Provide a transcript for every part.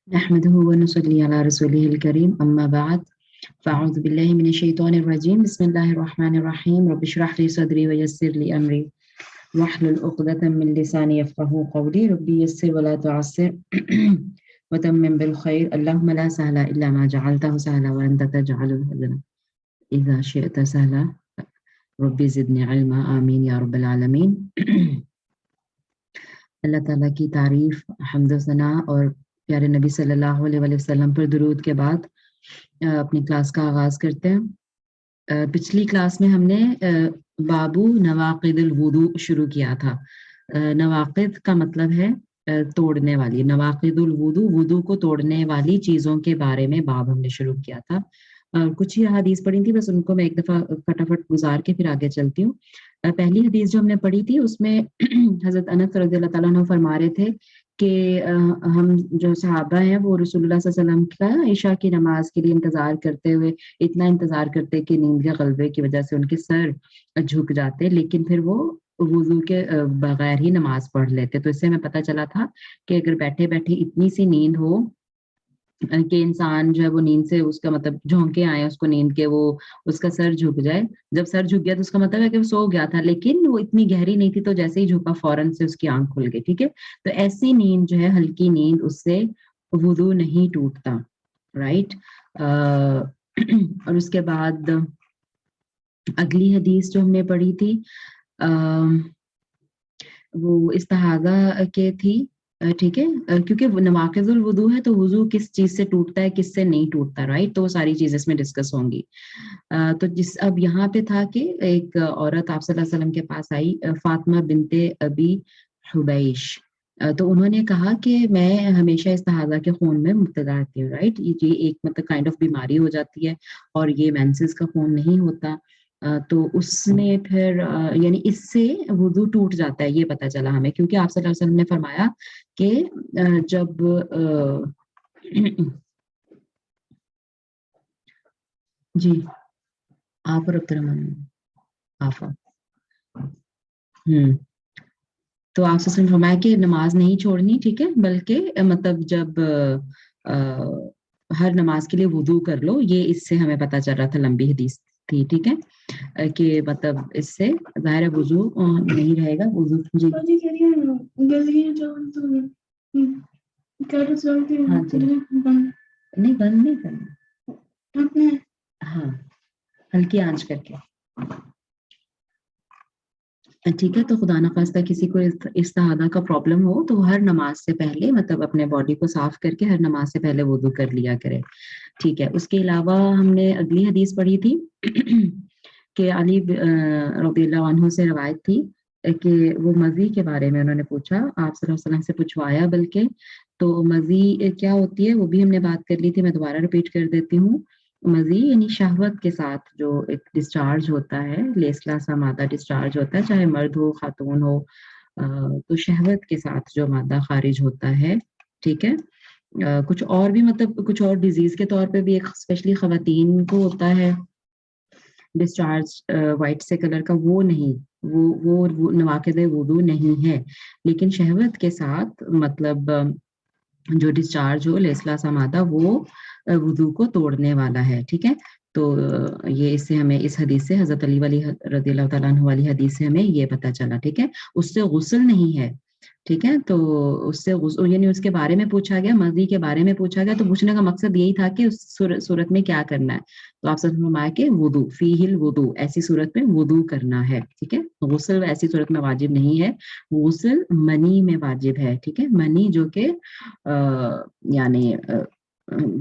نحمده ونصلي على رسوله الكريم أما بعد فأعوذ بالله من الشيطان الرجيم بسم الله الرحمن الرحيم رب اشرح لي صدري ويسر لي أمري واحلل عقدة من لساني يفقهوا قولي ربي يسر ولا تعسر وتمم بالخير اللهم لا سهل إلا ما جعلته سهلا وأنت تجعل الحزن إذا شئت سهلا ربي زدني علما آمين يا رب العالمين اللہ تعالیٰ کی تعریف حمد و ثنا اور پیارے نبی صلی اللہ علیہ وسلم پر درود کے بعد اپنی کلاس کا آغاز کرتے ہیں۔ پچھلی کلاس میں ہم نے بابو نواقض الوضو شروع کیا تھا۔ نواقض کا مطلب ہے توڑنے والی، نواقض الوضو وضو کو توڑنے والی چیزوں کے بارے میں باب ہم نے شروع کیا تھا۔ کچھ ہی حدیث پڑھی تھی، بس ان کو میں ایک دفعہ فٹافٹ گزار کے پھر آگے چلتی ہوں۔ پہلی حدیث جو ہم نے پڑھی تھی اس میں حضرت انس رضی اللہ تعالیٰ عنہ فرما رہے تھے کہ ہم جو صحابہ ہیں وہ رسول اللہ صلی اللہ علیہ وسلم کا عشاء کی نماز کے لیے انتظار کرتے ہوئے اتنا انتظار کرتے کہ نیند کے غلبے کی وجہ سے ان کے سر جھک جاتے، لیکن پھر وہ وضو کے بغیر ہی نماز پڑھ لیتے۔ تو اس سے ہمیں پتہ چلا تھا کہ اگر بیٹھے بیٹھے اتنی سی نیند ہو کہ انسان جو ہے وہ نیند سے اس کا مطلب جھونکے آئے اس کو نیند کے، وہ اس کا سر جھک جائے، جب سر جھک گیا تو اس کا مطلب ہے کہ وہ سو گیا تھا، لیکن وہ اتنی گہری نہیں تھی تو جیسے ہی جھکا فوراً سے اس کی آنکھ کھل گئی۔ ٹھیک ہے، تو ایسی نیند جو ہے ہلکی نیند، اس سے وضو نہیں ٹوٹتا، رائٹ۔ اور اس کے بعد اگلی حدیث جو ہم نے پڑھی تھی وہ استحاضہ کے تھی، ٹھیک ہے، کیونکہ نواقض الوضو ہے تو وضو کس چیز سے ٹوٹتا ہے کس سے نہیں ٹوٹتا، رائٹ، تو وہ ساری چیزیں اس میں ڈسکس ہوں گی۔ تو اب یہاں پہ تھا کہ ایک عورت آپ صلی اللہ علیہ وسلم کے پاس آئی، فاطمہ بنت ابی حبیش، تو انہوں نے کہا کہ میں ہمیشہ استحاضہ کے خون میں مبتلا رہتی ہوں، رائٹ، یہ ایک مطلب کائنڈ آف بیماری ہو جاتی ہے اور یہ مینسز کا خون نہیں ہوتا۔ تو اس میں پھر یعنی اس سے وضو ٹوٹ جاتا ہے، یہ پتہ چلا ہمیں، کیونکہ آپ صلی اللہ علیہ وسلم نے فرمایا کہ جب جی آپ اور عبد الرحمن آفا تو آپ سے فرمایا کہ نماز نہیں چھوڑنی، ٹھیک ہے، بلکہ مطلب جب ہر نماز کے لیے وضو کر لو، یہ اس سے ہمیں پتہ چل رہا تھا، لمبی حدیث تھی، ٹھیک ہے، کہ مطلب اس سے ظاہر وضو نہیں رہے گا، وضو جی نہیں بند نہیں کرنا، ہاں ہلکی آنچ کر کے، ٹھیک ہے۔ تو خدا نخواستہ کسی کو استحاضہ کا پرابلم ہو تو ہر نماز سے پہلے مطلب اپنے باڈی کو صاف کر کے ہر نماز سے پہلے وضو کر لیا کرے، ٹھیک ہے۔ اس کے علاوہ ہم نے اگلی حدیث پڑھی تھی کہ علی رضی اللہ عنہ سے روایت تھی کہ وہ مزی کے بارے میں انہوں نے پوچھا، آپ صلی اللہ علیہ وسلم سے پوچھوایا بلکہ، تو مزی کیا ہوتی ہے وہ بھی ہم نے بات کر لی تھی، میں دوبارہ ریپیٹ کر دیتی ہوں۔ مزی یعنی شہوت کے ساتھ جو ایک ڈسچارج ہوتا ہے، لیسلا سا مادہ ڈسچارج ہوتا ہے، چاہے مرد ہو خاتون ہو، تو شہوت کے ساتھ جو مادہ خارج ہوتا ہے، ٹھیک ہے۔ کچھ اور بھی مطلب کچھ اور ڈیزیز کے طور پہ بھی ایک اسپیشلی خواتین کو ہوتا ہے ڈسچارج وائٹ سے کلر کا، وہ نہیں، وہ نواقض وضو نہیں ہے، لیکن شہوت کے ساتھ مطلب جو ڈسچارج ہو لیسلا سا مادہ وہ وضو کو توڑنے والا ہے، ٹھیک ہے۔ تو یہ اس سے ہمیں اس حدیث سے حضرت علی والی رضی اللہ تعالیٰ عنہ والی حدیث سے ہمیں یہ پتہ چلا، ٹھیک ہے۔ اس سے غسل نہیں ہے، ٹھیک ہے، تو اس سے غسل یعنی اس کے بارے میں پوچھا گیا، مزی کے بارے میں پوچھا گیا، تو پوچھنے کا مقصد یہی تھا کہ اس صورت میں کیا کرنا ہے، تو آپ سب فرمایا کہ وضو فیہ الوضو، ایسی صورت میں وضو کرنا ہے، ٹھیک ہے۔ غسل ایسی صورت میں واجب نہیں ہے، غسل منی میں واجب ہے، ٹھیک ہے، منی جو کہ یعنی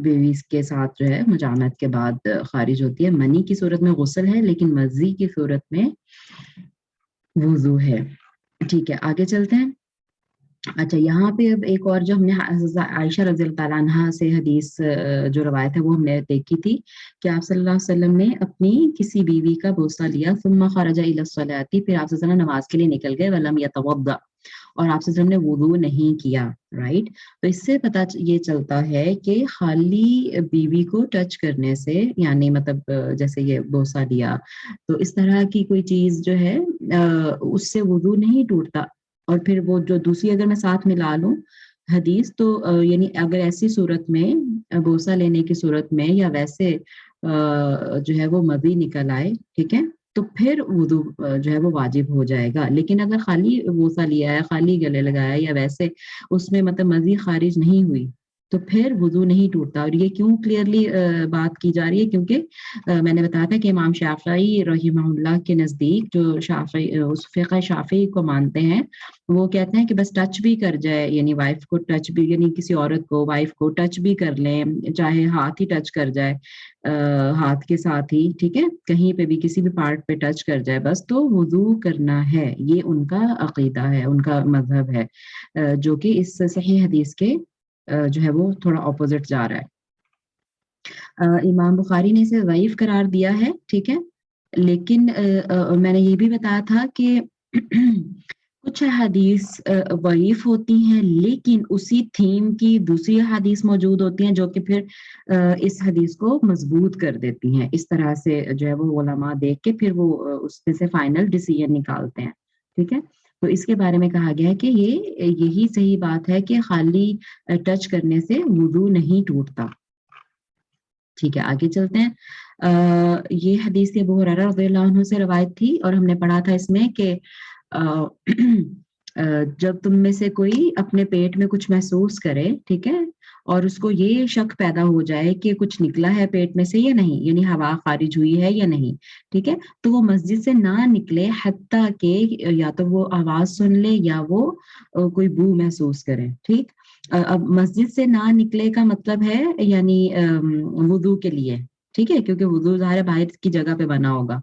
بیوی کے ساتھ جو ہے مجامعت کے بعد خارج ہوتی ہے، منی کی صورت میں غسل ہے لیکن مزی کی صورت میں وضو ہے، ٹھیک ہے۔ آگے چلتے ہیں۔ اچھا، یہاں پہ اب ایک اور جو ہم نے عائشہ رضی اللہ تعالیٰ عنہا سے حدیث جو روایت ہے وہ ہم نے دیکھی تھی کہ آپ صلی اللہ علیہ وسلم نے اپنی کسی بیوی کا بوسہ لیا، ثم خرج الی الصلاۃ، پھر آپ صلی اللہ علیہ وسلم نماز کے لیے نکل گئے، ولم یتوضا، اور آپ صلی اللہ علیہ وسلم نے وضو نہیں کیا، رائٹ۔ تو اس سے پتہ یہ چلتا ہے کہ خالی بیوی کو ٹچ کرنے سے، یعنی مطلب جیسے یہ بوسہ لیا، تو اس طرح کی کوئی چیز جو ہے اس سے وضو نہیں ٹوٹتا، اور پھر وہ جو دوسری اگر میں ساتھ ملا لوں حدیث تو یعنی اگر ایسی صورت میں بوسہ لینے کی صورت میں یا ویسے جو ہے وہ مزی نکل آئے، ٹھیک ہے، تو پھر وضو جو ہے وہ واجب ہو جائے گا. لیکن اگر خالی بوسہ لیا ہے، خالی گلے لگایا یا ویسے اس میں مطلب مزی خارج نہیں ہوئی تو پھر وضو نہیں ٹوٹتا. اور یہ کیوں کلیئرلی بات کی جا رہی ہے؟ کیونکہ میں نے بتایا تھا کہ امام شافعی رحمہ اللہ کے نزدیک، جو شافعی اس فقہ شافعی کو مانتے ہیں، وہ کہتے ہیں کہ بس ٹچ بھی کر جائے، یعنی وائف کو ٹچ بھی، یعنی کسی عورت کو وائف کو ٹچ بھی کر لیں، چاہے ہاتھ ہی ٹچ کر جائے ہاتھ کے ساتھ ہی، ٹھیک ہے، کہیں پہ بھی کسی بھی پارٹ پہ ٹچ کر جائے بس تو وضو کرنا ہے. یہ ان کا عقیدہ ہے، ان کا مذہب ہے، جو کہ اس صحیح حدیث کے جو ہے وہ تھوڑا اپوزٹ جا رہا ہے. امام بخاری نے اسے ضعیف قرار دیا ہے، ٹھیک ہے، لیکن میں نے یہ بھی بتایا تھا کہ کچھ حدیث ضعیف ہوتی ہیں لیکن اسی تھیم کی دوسری حدیث موجود ہوتی ہیں جو کہ پھر اس حدیث کو مضبوط کر دیتی ہیں. اس طرح سے جو ہے وہ علماء دیکھ کے پھر وہ اس میں سے فائنل ڈیسیژن نکالتے ہیں، ٹھیک ہے. تو اس کے بارے میں کہا گیا ہے کہ یہی صحیح بات ہے کہ خالی ٹچ کرنے سے وضو نہیں ٹوٹتا. ٹھیک ہے، آگے چلتے ہیں. یہ حدیث ابو ہریرہ رضی اللہ عنہ سے روایت تھی اور ہم نے پڑھا تھا اس میں کہ جب تم میں سے کوئی اپنے پیٹ میں کچھ محسوس کرے، ٹھیک ہے، اور اس کو یہ شک پیدا ہو جائے کہ کچھ نکلا ہے پیٹ میں سے یا نہیں، یعنی ہوا خارج ہوئی ہے یا نہیں، ٹھیک ہے، تو وہ مسجد سے نہ نکلے حتیٰ کہ یا تو وہ آواز سن لے یا وہ کوئی بو محسوس کرے. ٹھیک، اب مسجد سے نہ نکلے کا مطلب ہے یعنی وضو کے لیے، ٹھیک ہے، کیونکہ وضو ظاہر باہر کی جگہ پہ بنا ہوگا،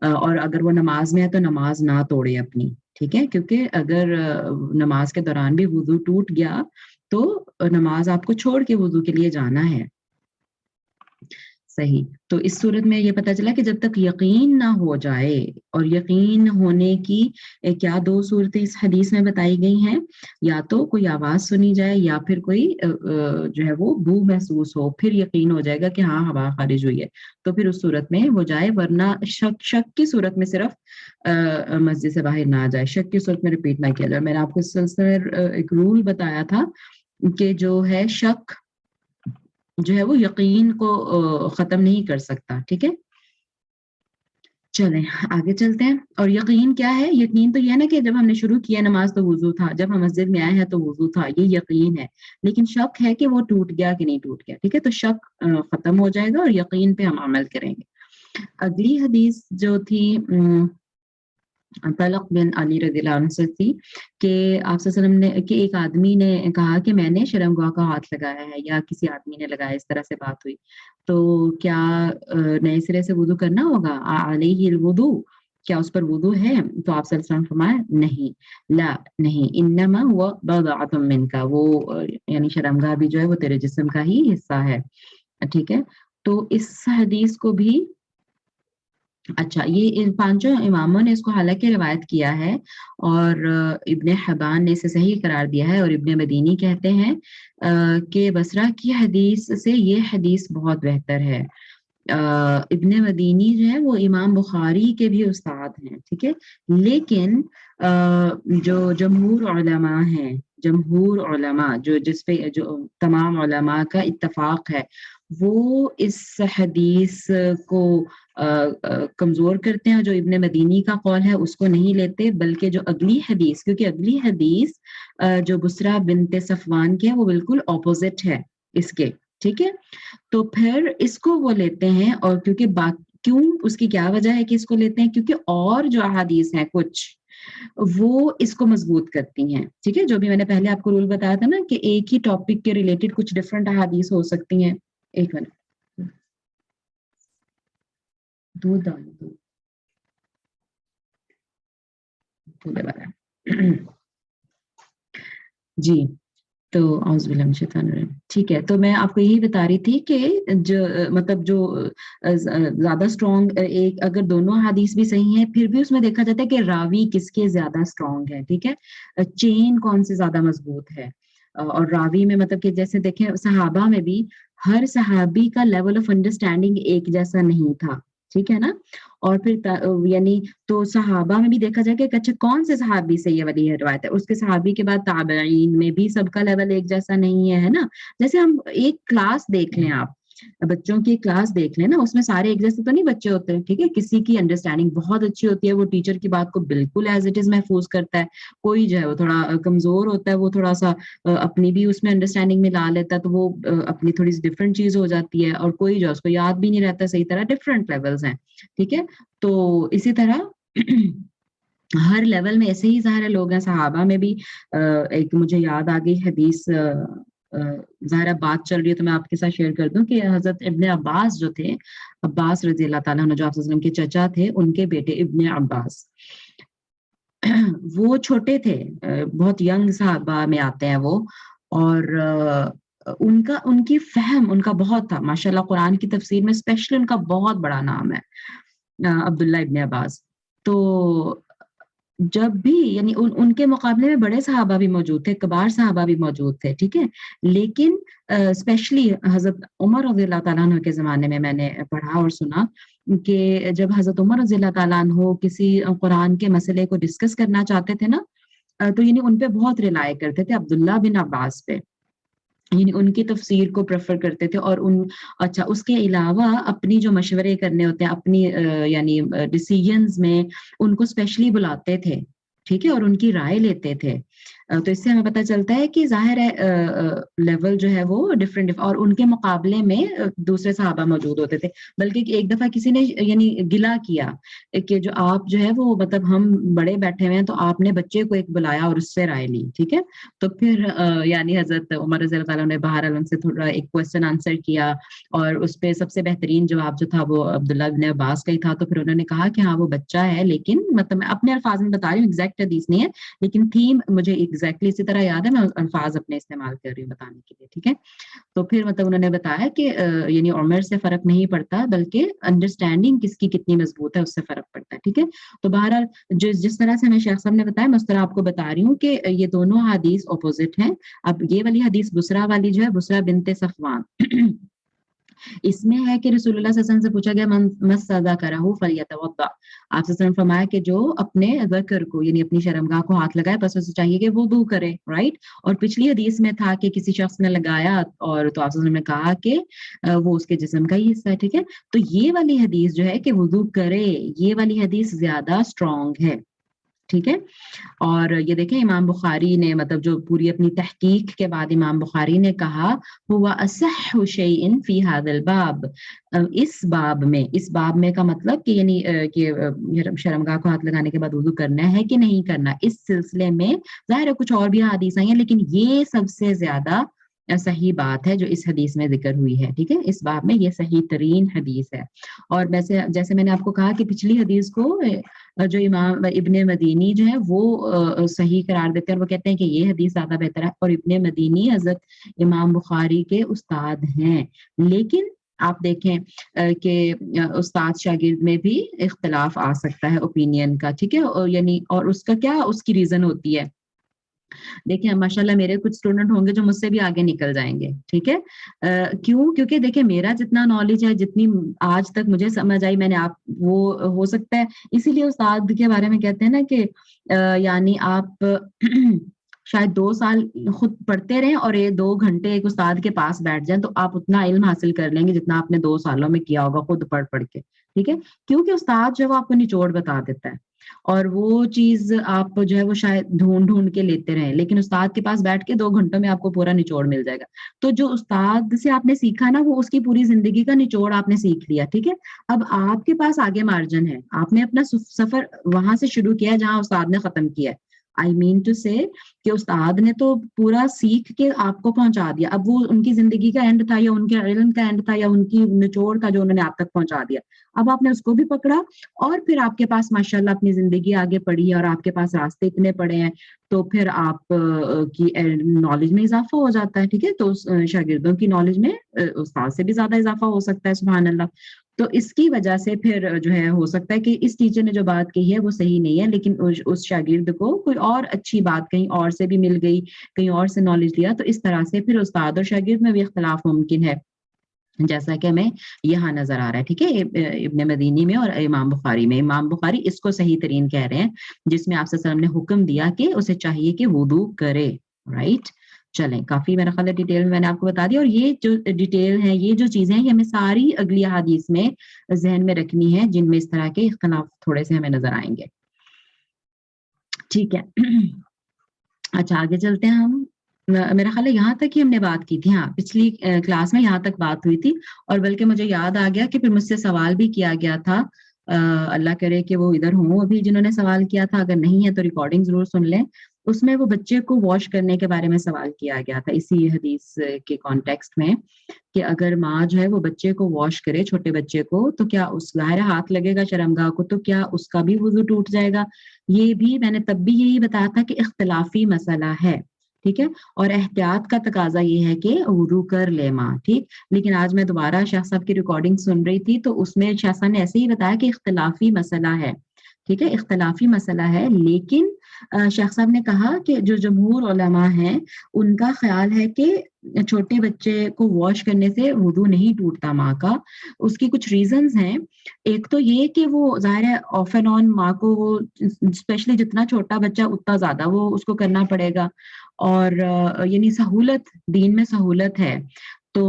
اور اگر وہ نماز میں ہے تو نماز نہ توڑے اپنی، ٹھیک ہے، کیونکہ اگر نماز کے دوران بھی وضو ٹوٹ گیا تو نماز آپ کو چھوڑ کے وضو کے لیے جانا ہے. صحیح. تو اس صورت میں یہ پتا چلا کہ جب تک یقین نہ ہو جائے، اور یقین ہونے کی کیا دو صورتیں اس حدیث میں بتائی گئی ہیں، یا تو کوئی آواز سنی جائے یا پھر کوئی جو ہے وہ بو محسوس ہو، پھر یقین ہو جائے گا کہ ہاں ہوا خارج ہوئی ہے تو پھر اس صورت میں وہ جائے، ورنہ شک کی صورت میں صرف مسجد سے باہر نہ جائے، شک کی صورت میں ریپیٹ نہ کیا جائے. میں نے آپ کو اس سلسلے میں ایک رول بتایا تھا کہ جو ہے شک جو ہے وہ یقین کو ختم نہیں کر سکتا. ٹھیک ہے، چلیں آگے چلتے ہیں. اور یقین کیا ہے؟ یقین تو یہ ہے نا کہ جب ہم نے شروع کیا نماز تو وضو تھا، جب ہم مسجد میں آئے ہیں تو وضو تھا، یہ یقین ہے. لیکن شک ہے کہ وہ ٹوٹ گیا کہ نہیں ٹوٹ گیا. ٹھیک ہے، تو شک ختم ہو جائے گا اور یقین پہ ہم عمل کریں گے. اگلی حدیث جو تھی طلق بن علی رضی اللہ عنہ سے تھی کہ آپ صلی اللہ علیہ وسلم نے کہ ایک آدمی نے کہا کہ میں نے شرمگاہ کا ہاتھ لگایا ہے، یا کسی آدمی نے لگایا، اس طرح سے بات ہوئی، تو کیا نئے سرے سے وضو کرنا ہوگا؟ علیہ الوضو، کیا اس پر وضو ہے؟ تو آپ صلی اللہ علیہ وسلم فرمایا نہیں، لا نہیں، انما هو بضعۃ منک، وہ یعنی شرمگاہ بھی جو ہے وہ تیرے جسم کا ہی حصہ ہے. ٹھیک ہے، تو اس حدیث کو بھی اچھا، یہ ان پانچوں اماموں نے اس کو حالانکہ روایت کیا ہے، اور ابن حبان نے اسے صحیح قرار دیا ہے، اور ابن مدینی کہتے ہیں کہ بصرہ کی حدیث سے یہ حدیث بہت بہتر ہے. ابن مدینی جو ہے وہ امام بخاری کے بھی استاد ہیں، ٹھیک ہے، لیکن جو جمہور علماء ہیں، جمہور علماء جو جس پہ جو تمام علماء کا اتفاق ہے، وہ اس حدیث کو کمزور کرتے ہیں. جو ابن مدینی کا قول ہے اس کو نہیں لیتے، بلکہ جو اگلی حدیث، کیونکہ اگلی حدیث جو بصرہ بنت صفوان کی ہے وہ بالکل اپوزٹ ہے اس کے، ٹھیک ہے، تو پھر اس کو وہ لیتے ہیں. اور کیونکہ کیوں اس کی کیا وجہ ہے کہ اس کو لیتے ہیں؟ کیونکہ اور جو احادیث ہیں کچھ وہ اس کو مضبوط کرتی ہیں. ٹھیک ہے، جو بھی میں نے پہلے آپ کو رول بتایا تھا نا کہ ایک ہی ٹاپک کے ریلیٹڈ کچھ ڈفرنٹ احادیث ہو سکتی ہیں. ایک منٹ، دودھ ڈالو، دودھ جی. تو اعوذ باللہ من الشیطان الرجیم. ٹھیک ہے، تو میں آپ کو یہی بتا رہی تھی کہ جو مطلب جو زیادہ اسٹرانگ، ایک اگر دونوں حدیث بھی صحیح ہیں پھر بھی اس میں دیکھا جاتا ہے کہ راوی کس کے زیادہ اسٹرانگ ہے. ٹھیک ہے، چین کون سے زیادہ مضبوط ہے، اور راوی میں مطلب کہ جیسے دیکھیں صحابہ میں بھی ہر صحابی کا لیول آف انڈرسٹینڈنگ ایک جیسا نہیں تھا. ٹھیک ہے نا، اور پھر یعنی تو صحابہ میں بھی دیکھا جائے کہ اچھا کون سے صحابی سے یہ والی روایت ہے، اس کے صحابی کے بعد تابعین میں بھی سب کا لیول ایک جیسا نہیں ہے نا. جیسے ہم ایک کلاس دیکھ لیں، آپ بچوں کی کلاس دیکھ لیں نا، اس میں سارے ایک جیسے تو نہیں بچے ہوتے، ٹھیک ہے. کسی کی انڈرسٹینڈنگ بہت اچھی ہوتی ہے، وہ ٹیچر کی بات کو بالکل ایز اٹ از محفوظ کرتا ہے. کوئی جو ہے وہ تھوڑا کمزور ہوتا ہے، وہ تھوڑا سا اپنی بھی اس میں انڈرسٹینڈنگ میں لا لیتا ہے، تو وہ اپنی تھوڑی سی ڈفرینٹ چیز ہو جاتی ہے. اور کوئی جو اس کو یاد بھی نہیں رہتا صحیح طرح. ڈفرینٹ لیولز ہیں، ٹھیک ہے. تو اسی طرح ہر لیول میں ایسے ہی ظاہر لوگ ہیں. صحابہ میں بھی ایک مجھے یاد آ گئی حدیث، ظاہر بات چل رہی ہے تو میں آپ کے ساتھ شیئر کر دوں کہ حضرت ابن عباس جو تھے، عباس رضی اللہ تعالیٰ عنہ جو آپ صلی اللہ علیہ وسلم کے چچا تھے، ان کے بیٹے ابن عباس وہ چھوٹے تھے، بہت ینگ صحابہ میں آتے ہیں وہ. اور ان کی فہم ان کا بہت تھا ماشاءاللہ. قرآن کی تفسیر میں اسپیشلی ان کا بہت بڑا نام ہے، عبداللہ ابن عباس. تو جب بھی یعنی ان کے مقابلے میں بڑے صحابہ بھی موجود تھے، کبار صحابہ بھی موجود تھے، ٹھیک ہے. لیکن اسپیشلی حضرت عمر رضی اللہ تعالیٰ عنہ کے زمانے میں نے پڑھا اور سنا کہ جب حضرت عمر رضی اللہ تعالیٰ عنہ کسی قرآن کے مسئلے کو ڈسکس کرنا چاہتے تھے نا، تو یعنی ان پہ بہت ریلائے کرتے تھے، عبداللہ بن عباس پہ، یعنی ان کی تفسیر کو پریفر کرتے تھے. اور اچھا اس کے علاوہ اپنی جو مشورے کرنے ہوتے ہیں اپنی یعنی ڈیسیژنز میں ان کو اسپیشلی بلاتے تھے، ٹھیک ہے، اور ان کی رائے لیتے تھے. تو اس سے ہمیں پتہ چلتا ہے کہ ظاہر ہے لیول جو ہے وہ ڈفرینٹ، اور ان کے مقابلے میں دوسرے صحابہ موجود ہوتے تھے. بلکہ ایک دفعہ کسی نے یعنی گلا کیا کہ جو آپ جو ہے وہ مطلب ہم بڑے بیٹھے ہوئے ہیں تو آپ نے بچے کو ایک بلایا اور اس سے رائے لی، ٹھیک ہے. تو پھر یعنی حضرت عمر رضی اللہ تعالیٰ نے بہرحال ان سے تھوڑا ایک کوسچن آنسر کیا، اور اس پہ سب سے بہترین جواب جو تھا وہ عبداللہ بن عباس کا ہی تھا. تو پھر انہوں نے کہا کہ ہاں وہ بچہ ہے، لیکن مطلب میں اپنے الفاظ میں بتا رہی ہوں، ایگزیکٹ حدیث نہیں ہے لیکن تھیم مجھے ایگزیکٹلی اسی طرح یاد ہے، میں الفاظ اپنے استعمال کر رہی ہوں بتانے کے لیے، ٹھیک ہے. تو پھر مطلب انہوں نے بتایا کہ یعنی عمر سے فرق نہیں پڑتا، بلکہ انڈرسٹینڈنگ کس کی کتنی مضبوط ہے اس سے فرق پڑتا ہے، ٹھیک ہے. تو بہرحال جس طرح سے ہمیں شیخ صاحب نے بتایا، میں اس طرح آپ کو بتا رہی ہوں کہ یہ دونوں حدیث اپوزٹ ہیں. اب یہ والی حدیث بسرا والی جو ہے، بسرا بنت صفوان، اس میں ہے کہ رسول اللہ صلی اللہ علیہ وسلم سے پوچھا گیا مس ذکرہ فلیتوضا. آپ صلی اللہ علیہ وسلم فرمایا کہ جو اپنے ذکر کو یعنی اپنی شرمگاہ کو ہاتھ لگائے بس اسے چاہیے کہ وضو کرے، رائٹ. اور پچھلی حدیث میں تھا کہ کسی شخص نے لگایا اور تو آپ صلی اللہ علیہ وسلم نے کہا کہ وہ اس کے جسم کا ہی حصہ ہے، ٹھیک ہے. تو یہ والی حدیث جو ہے کہ وضو کرے، یہ والی حدیث زیادہ اسٹرانگ ہے، ٹھیک ہے. اور یہ دیکھیں امام بخاری نے مطلب جو پوری اپنی تحقیق کے بعد امام بخاری نے کہا ہوا اصح شیء فی ھذا الباب، اس باب میں کا مطلب کہ یعنی کہ شرمگاہ کو ہاتھ لگانے کے بعد وضو کرنا ہے کہ نہیں کرنا، اس سلسلے میں ظاہر ہے کچھ اور بھی حدیث آئی ہیں، لیکن یہ سب سے زیادہ صحیح بات ہے جو اس حدیث میں ذکر ہوئی ہے، ٹھیک ہے. اس باب میں یہ صحیح ترین حدیث ہے. اور جیسے میں نے آپ کو کہا کہ پچھلی حدیث کو جو امام ابن مدینی جو ہے وہ صحیح قرار دیتے ہیں، اور وہ کہتے ہیں کہ یہ حدیث زیادہ بہتر ہے. اور ابن مدینی حضرت امام بخاری کے استاد ہیں، لیکن آپ دیکھیں کہ استاد شاگرد میں بھی اختلاف آ سکتا ہے اوپینین کا، ٹھیک ہے. یعنی اور اس کا کیا اس کی ریزن ہوتی ہے. دیکھیں ماشاءاللہ میرے کچھ اسٹوڈنٹ ہوں گے جو مجھ سے بھی آگے نکل جائیں گے، ٹھیک ہے. کیونکہ دیکھیں میرا جتنا نالج ہے، جتنی آج تک مجھے سمجھ آئی، میں نے آپ وہ ہو سکتا ہے اسی لیے استاد کے بارے میں کہتے ہیں نا کہ یعنی آپ شاید 2 سال خود پڑھتے رہیں اور یہ 2 گھنٹے ایک استاد کے پاس بیٹھ جائیں تو آپ اتنا علم حاصل کر لیں گے جتنا آپ نے 2 سالوں میں کیا ہوگا خود پڑھ کے، ٹھیک ہے. کیونکہ استاد جو ہے وہ آپ کو نچوڑ بتا دیتا ہے، اور وہ چیز آپ جو ہے وہ شاید ڈھونڈ کے لیتے رہیں، لیکن استاد کے پاس بیٹھ کے 2 گھنٹوں میں آپ کو پورا نچوڑ مل جائے گا. تو جو استاد سے آپ نے سیکھا نا، وہ اس کی پوری زندگی کا نچوڑ آپ نے سیکھ لیا، ٹھیک ہے. اب آپ کے پاس آگے مارجن ہے، آپ نے اپنا سفر وہاں سے شروع کیا جہاں استاد نے ختم کیا ہے. آئی مین ٹو سے کہ استاد نے تو پورا سیکھ کے آپ کو پہنچا دیا، اب وہ ان کی زندگی کا اینڈ تھا یا ان کے علم کا اینڈ تھا یا ان کی نچوڑ تھا جو انہوں نے آپ تک پہنچا دیا. اب آپ نے اس کو بھی پکڑا اور پھر آپ کے پاس ماشاءاللہ اپنی زندگی آگے پڑھی ہے اور آپ کے پاس راستے اتنے پڑے ہیں، تو پھر آپ کی نالج میں اضافہ ہو جاتا ہے، ٹھیک ہے. تو شاگردوں کی نالج میں استاد سے بھی زیادہ اضافہ ہو سکتا ہے، سبحان اللہ. تو اس کی وجہ سے پھر جو ہے ہو سکتا ہے کہ اس ٹیچر نے جو بات کہی ہے وہ صحیح نہیں ہے، لیکن اس شاگرد کو کوئی اور اچھی بات کہیں اور سے بھی مل گئی، کہیں اور سے نالج لیا، تو اس طرح سے پھر استاد اور شاگرد میں بھی اختلاف ممکن ہے. جیسا کہ ہمیں یہاں نظر آ رہا ہے، ٹھیک ہے، ابن مدینی میں اور امام بخاری میں. امام بخاری اس کو صحیح ترین کہہ رہے ہیں، جس میں آپ صلی اللہ علیہ وسلم نے حکم دیا کہ اسے چاہیے کہ وضو کرے. رائٹ، چلیں، کافی میرا خیال ہے ڈیٹیل میں نے آپ کو بتا دیا. اور یہ جو ڈیٹیل ہے، یہ جو چیزیں ہیں، یہ ہمیں ساری اگلی احادیث میں ذہن میں رکھنی ہے، جن میں اس طرح کے اختلاف تھوڑے سے ہمیں نظر آئیں گے. ٹھیک ہے. اچھا، آگے چلتے ہیں ہم. میرا خیال ہے یہاں تک ہی ہم نے بات کی تھی. ہاں، پچھلی کلاس میں یہاں تک بات ہوئی تھی، اور بلکہ مجھے یاد آ گیا کہ پھر مجھ سے سوال بھی کیا گیا تھا. اللہ کرے کہ وہ ادھر ہوں ابھی جنہوں نے سوال کیا تھا، اگر نہیں ہے تو ریکارڈنگ ضرور سن لیں. اس میں وہ بچے کو واش کرنے کے بارے میں سوال کیا گیا تھا، اسی حدیث کے کانٹیکسٹ میں، کہ اگر ماں جو ہے وہ بچے کو واش کرے، چھوٹے بچے کو، تو کیا اس ظاہر ہاتھ لگے گا شرمگاہ کو، تو کیا اس کا بھی وضو ٹوٹ جائے گا؟ یہ بھی میں نے تب بھی یہی بتایا تھا کہ اختلافی مسئلہ ہے. ٹھیک ہے، اور احتیاط کا تقاضا یہ ہے کہ وضو کر لے ماں. ٹھیک، لیکن آج میں دوبارہ شیخ صاحب کی ریکارڈنگ سن رہی تھی، تو اس میں شیخ صاحب نے ایسے ہی بتایا کہ اختلافی مسئلہ ہے. ٹھیک ہے، اختلافی مسئلہ ہے، لیکن شیخ صاحب نے کہا کہ جو جمہور علماء ہیں ان کا خیال ہے کہ چھوٹے بچے کو واش کرنے سے وضو نہیں ٹوٹتا ماں کا. اس کی کچھ ریزنز ہیں. ایک تو یہ کہ وہ ظاہر ہے آف اینڈ آن ماں کو وہ اسپیشلی جتنا چھوٹا بچہ اتنا زیادہ وہ اس کو کرنا پڑے گا، اور یعنی سہولت، دین میں سہولت ہے، تو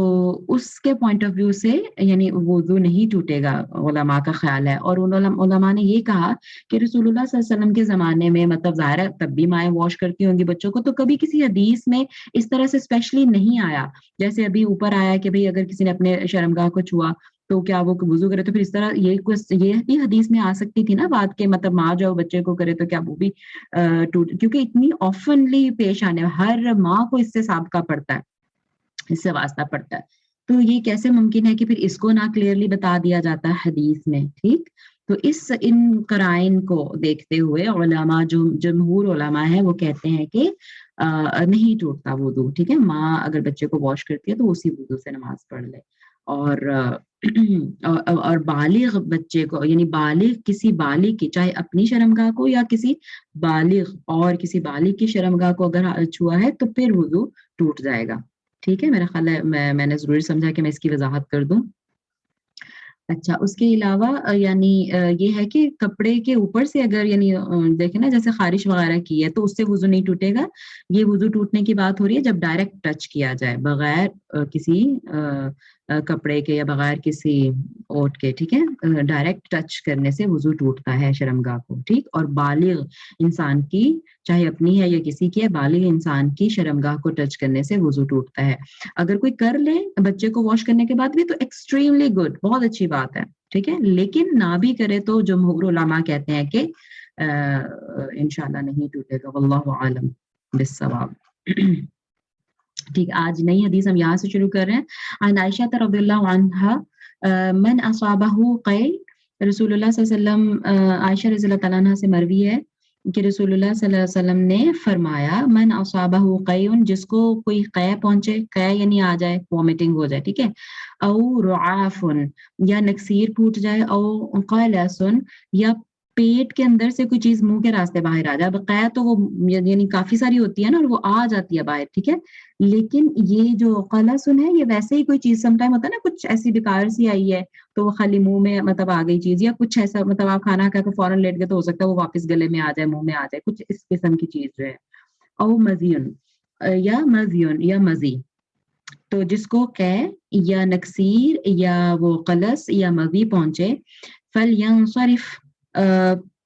اس کے پوائنٹ آف ویو سے یعنی وضو نہیں ٹوٹے گا، علماء کا خیال ہے. اور ان علماء نے یہ کہا کہ رسول اللہ صلی اللہ علیہ وسلم کے زمانے میں، مطلب ظاہر ہے تب بھی مائیں واش کرتی ہوں گی بچوں کو، تو کبھی کسی حدیث میں اس طرح سے اسپیشلی نہیں آیا. جیسے ابھی اوپر آیا کہ بھئی اگر کسی نے اپنے شرمگاہ کو چھوا تو کیا وہ وضو کرے، تو پھر اس طرح یہ بھی حدیث میں آ سکتی تھی نا بات، کہ مطلب ماں جو بچے کو کرے تو کیا وہ بھی کیونکہ اتنی آفنلی پیش آنے، ہر ماں کو اس سے سابقہ پڑتا ہے، اس سے واسطہ پڑتا ہے. تو یہ کیسے ممکن ہے کہ پھر اس کو نہ کلیئرلی بتا دیا جاتا ہے حدیث میں؟ ٹھیک، تو ان قرائن کو دیکھتے ہوئے علماء، جو جمہور علماء ہیں، وہ کہتے ہیں کہ نہیں ٹوٹتا وضو. ٹھیک ہے، ماں اگر بچے کو واش کرتی ہے تو اسی وضو سے نماز پڑھ لے. اور بالغ بچے کو، یعنی کسی بالغ کی، چاہے اپنی شرمگاہ کو یا کسی بالغ کی شرمگاہ کو اگر چھوا ہے تو پھر وضو ٹوٹ جائے گا. ٹھیک ہے، میرا خیال ہے میں نے ضروری سمجھا کہ میں اس کی وضاحت کر دوں. اچھا، اس کے علاوہ یعنی یہ ہے کہ کپڑے کے اوپر سے اگر یعنی دیکھیں نا، جیسے خارش وغیرہ کی ہے تو اس سے وضو نہیں ٹوٹے گا. یہ وضو ٹوٹنے کی بات ہو رہی ہے جب ڈائریکٹ ٹچ کیا جائے، بغیر کسی کپڑے کے یا بغیر کسی اوٹ کے. ٹھیک ہے، ڈائریکٹ ٹچ کرنے سے وضو ٹوٹتا ہے شرمگاہ کو. ٹھیک، اور بالغ انسان کی، چاہے اپنی ہے یا کسی کی ہے، بالغ انسان کی شرمگاہ کو ٹچ کرنے سے وضو ٹوٹتا ہے. اگر کوئی کر لے بچے کو واش کرنے کے بعد بھی تو ایکسٹریملی گڈ، بہت اچھی بات ہے. ٹھیک ہے، لیکن نہ بھی کرے تو جمہور علماء کہتے ہیں کہ انشاءاللہ نہیں ٹوٹے گا، واللہ عالم بالصواب. ٹھیک، آج نئی حدیث ہم یہاں سے شروع کر رہے ہیں. عن عائشہ رضی اللہ عنہا من اصابہ قیء، رسول اللہ صلی اللہ علیہ وسلم، عائشہ رضی اللہ تعالیٰ عنہ سے مروی ہے کہ رسول اللہ صلی اللہ علیہ وسلم نے فرمایا، من اصابہ قیء، جس کو کوئی قے پہنچے، قے یعنی آ جائے، وومیٹنگ ہو جائے. ٹھیک ہے، او رعاف، یا نکسیر پھوٹ جائے، او قلس، یا پیٹ کے اندر سے کوئی چیز منہ کے راستے باہر آ جائے. اب قے تو وہ یعنی کافی ساری ہوتی ہے نا، اور وہ آ جاتی ہے باہر. ٹھیک ہے، لیکن یہ جو قلسن ہے، یہ ویسے ہی کوئی چیز سم ٹائم ہوتا ہے نا، کچھ ایسی بیکار سی آئی ہے تو وہ خالی منہ میں مطلب آ گئی چیز، یا کچھ ایسا مطلب آپ کھانا کھا کے فوراً لیٹ گئے تو ہو سکتا ہے وہ واپس گلے میں آ جائے، منہ میں آ جائے، کچھ اس قسم کی چیز جو ہے. او مزیون، یا مزی، تو جس کو قے یا نکسیر یا وہ قلس یا مزی پہنچے، فلینصرف،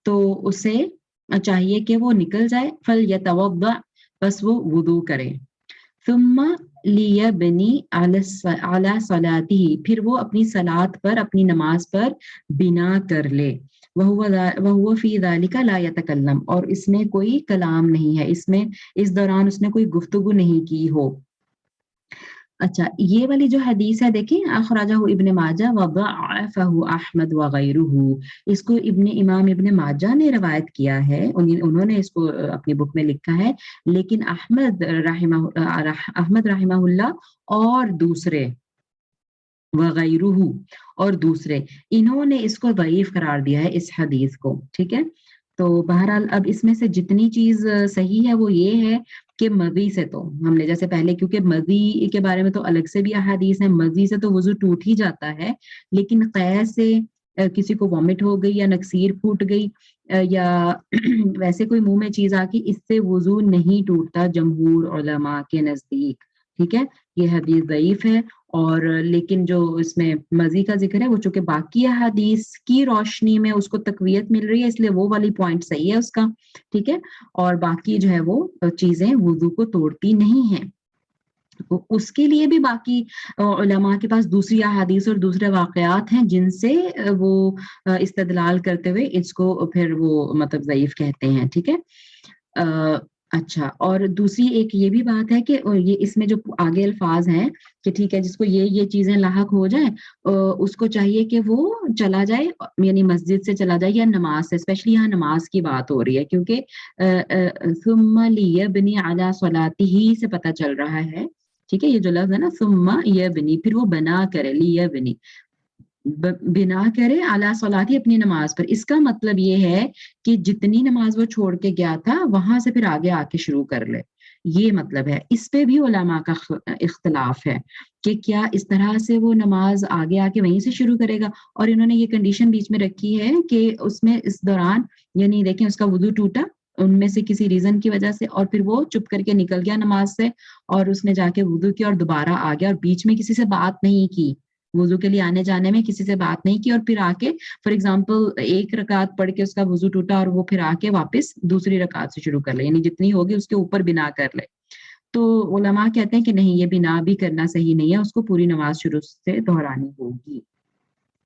تو اسے چاہیے کہ وہ نکل جائے، فلیتوضأ، بس وہ وضو کرے. ثم لیبنی علی صلاتہ، پھر وہ اپنی صلاۃ پر، اپنی نماز پر بنا کر لے. وہو فی ذلک لا یتکلم، اور اس میں کوئی کلام نہیں ہے، اس میں اس دوران اس نے کوئی گفتگو نہیں کی ہو. اچھا، یہ والی جو حدیث ہے دیکھیں، اخرجہ ابن ماجہ وضعفہ احمد وغیرہ، اس کو امام ابن ماجہ نے روایت کیا ہے، انہوں نے اس کو اپنی بک میں لکھا ہے، لیکن احمد رحمہ اللہ اور دوسرے، وغیرہ اور دوسرے، انہوں نے اس کو ضعیف قرار دیا ہے اس حدیث کو. ٹھیک ہے، تو بہرحال اب اس میں سے جتنی چیز صحیح ہے وہ یہ ہے کہ مزی سے تو ہم نے جیسے پہلے، کیونکہ مزی کے بارے میں تو الگ سے بھی احادیث ہیں، مزی سے تو وضو ٹوٹ ہی جاتا ہے، لیکن قے سے کسی کو وامٹ ہو گئی یا نکسیر پھوٹ گئی یا ویسے کوئی منہ میں چیز آ گئی، اس سے وضو نہیں ٹوٹتا جمہور علماء کے نزدیک. ٹھیک ہے، یہ حدیث ضعیف ہے. اور لیکن جو اس میں مزی کا ذکر ہے وہ چونکہ باقی احادیث کی روشنی میں اس کو تقویت مل رہی ہے، اس لیے وہ والی پوائنٹ صحیح ہے اس کا. ٹھیک ہے، اور باقی جو ہے وہ چیزیں وضو کو توڑتی نہیں ہیں. اس کے لیے بھی باقی علماء کے پاس دوسری احادیث اور دوسرے واقعات ہیں جن سے وہ استدلال کرتے ہوئے اس کو پھر وہ مطلب ضعیف کہتے ہیں. ٹھیک ہے. اچھا، اور دوسری ایک یہ بھی بات ہے کہ یہ اس میں جو آگے الفاظ ہیں کہ ٹھیک ہے جس کو یہ چیزیں لاحق ہو جائیں اس کو چاہیے کہ وہ چلا جائے، یعنی مسجد سے چلا جائے یا نماز سے. اسپیشلی یہاں نماز کی بات ہو رہی ہے کیونکہ ثم لیبنی علی صلاتہ سے پتہ چل رہا ہے. ٹھیک ہے، یہ جو لفظ ہے نا ثم یبنی، پھر وہ بنا کرے، لیبنی بنا کرے علی صلاتی، اپنی نماز پر. اس کا مطلب یہ ہے کہ جتنی نماز وہ چھوڑ کے گیا تھا وہاں سے پھر آگے آ کے شروع کر لے، یہ مطلب ہے. اس پہ بھی علماء کا اختلاف ہے کہ کیا اس طرح سے وہ نماز آگے آ کے وہیں سے شروع کرے گا. اور انہوں نے یہ کنڈیشن بیچ میں رکھی ہے کہ اس میں اس دوران یعنی دیکھیں اس کا وضو ٹوٹا ان میں سے کسی ریزن کی وجہ سے، اور پھر وہ چپ کر کے نکل گیا نماز سے اور اس نے جا کے وضو کیا اور دوبارہ آ گیا اور بیچ میں کسی سے بات نہیں کی، وضو کے لیے آنے جانے میں کسی سے بات نہیں کی، اور پھر آ کے فار ایگزامپل ایک رکعت پڑھ کے اس کا وضو ٹوٹا اور وہ پھر آ کے واپس دوسری رکعت سے شروع کر لے، یعنی جتنی ہوگی اس کے اوپر بنا کر لے. تو علماء کہتے ہیں کہ نہیں، یہ بنا بھی کرنا صحیح نہیں ہے، اس کو پوری نماز شروع سے دہرانی ہوگی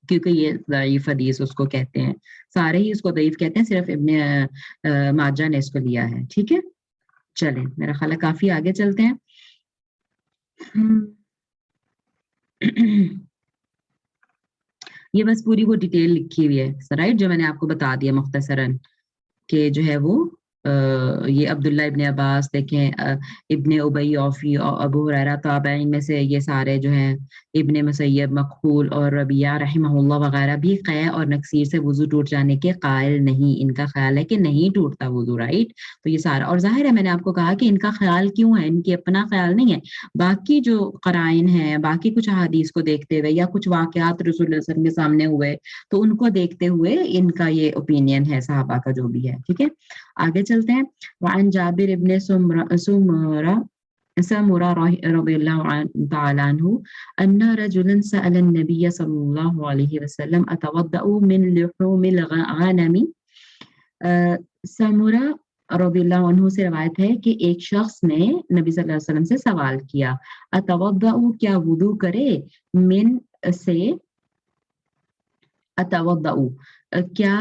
کیونکہ یہ ضعیف حدیث اس کو کہتے ہیں. سارے ہی اس کو ضعیف کہتے ہیں، صرف ابن ماجہ نے اس کو لیا ہے. ٹھیک ہے، چلیں میرا خیال ہے کافی آگے چلتے ہیں. یہ بس پوری وہ ڈیٹیل لکھی ہوئی ہے رائٹ، جو میں نے آپ کو بتا دیا مختصراً کہ جو ہے وہ یہ عبداللہ ابن عباس دیکھیں، ابن ابی اوفی اور ابو ہریرہ تابعین میں سے یہ سارے جو ہیں، ابن مسیب، مقبول اور ربیعہ رحمہ اللہ وغیرہ بھی قے اور نکسیر سے وضو ٹوٹ جانے کے قائل نہیں. ان کا خیال ہے کہ نہیں ٹوٹتا وضو، رائٹ. تو یہ سارا، اور ظاہر ہے میں نے آپ کو کہا کہ ان کا خیال کیوں ہے، ان کی اپنا خیال نہیں ہے، باقی جو قرائن ہیں، باقی کچھ احادیث کو دیکھتے ہوئے یا کچھ واقعات رسول اللہ صلی اللہ علیہ وسلم کے سامنے ہوئے تو ان کو دیکھتے ہوئے ان کا یہ اوپینین ہے صحابہ کا جو بھی ہے. ٹھیک ہے، آگے چلتے ہیں. وعن جابر ابن سمرہ رضی اللہ تعالی عنہ ان رجلا سأل النبي صلی اللہ علیہ وسلم اتوضأ من لحوم الغنم. سمرہ رضی اللہ عنہ سے روایت ہے کہ ایک شخص نے نبی صلی اللہ علیہ وسلم سے سوال کیا، اتوضأ کیا وضو کرے، من سے، اتوضأ کیا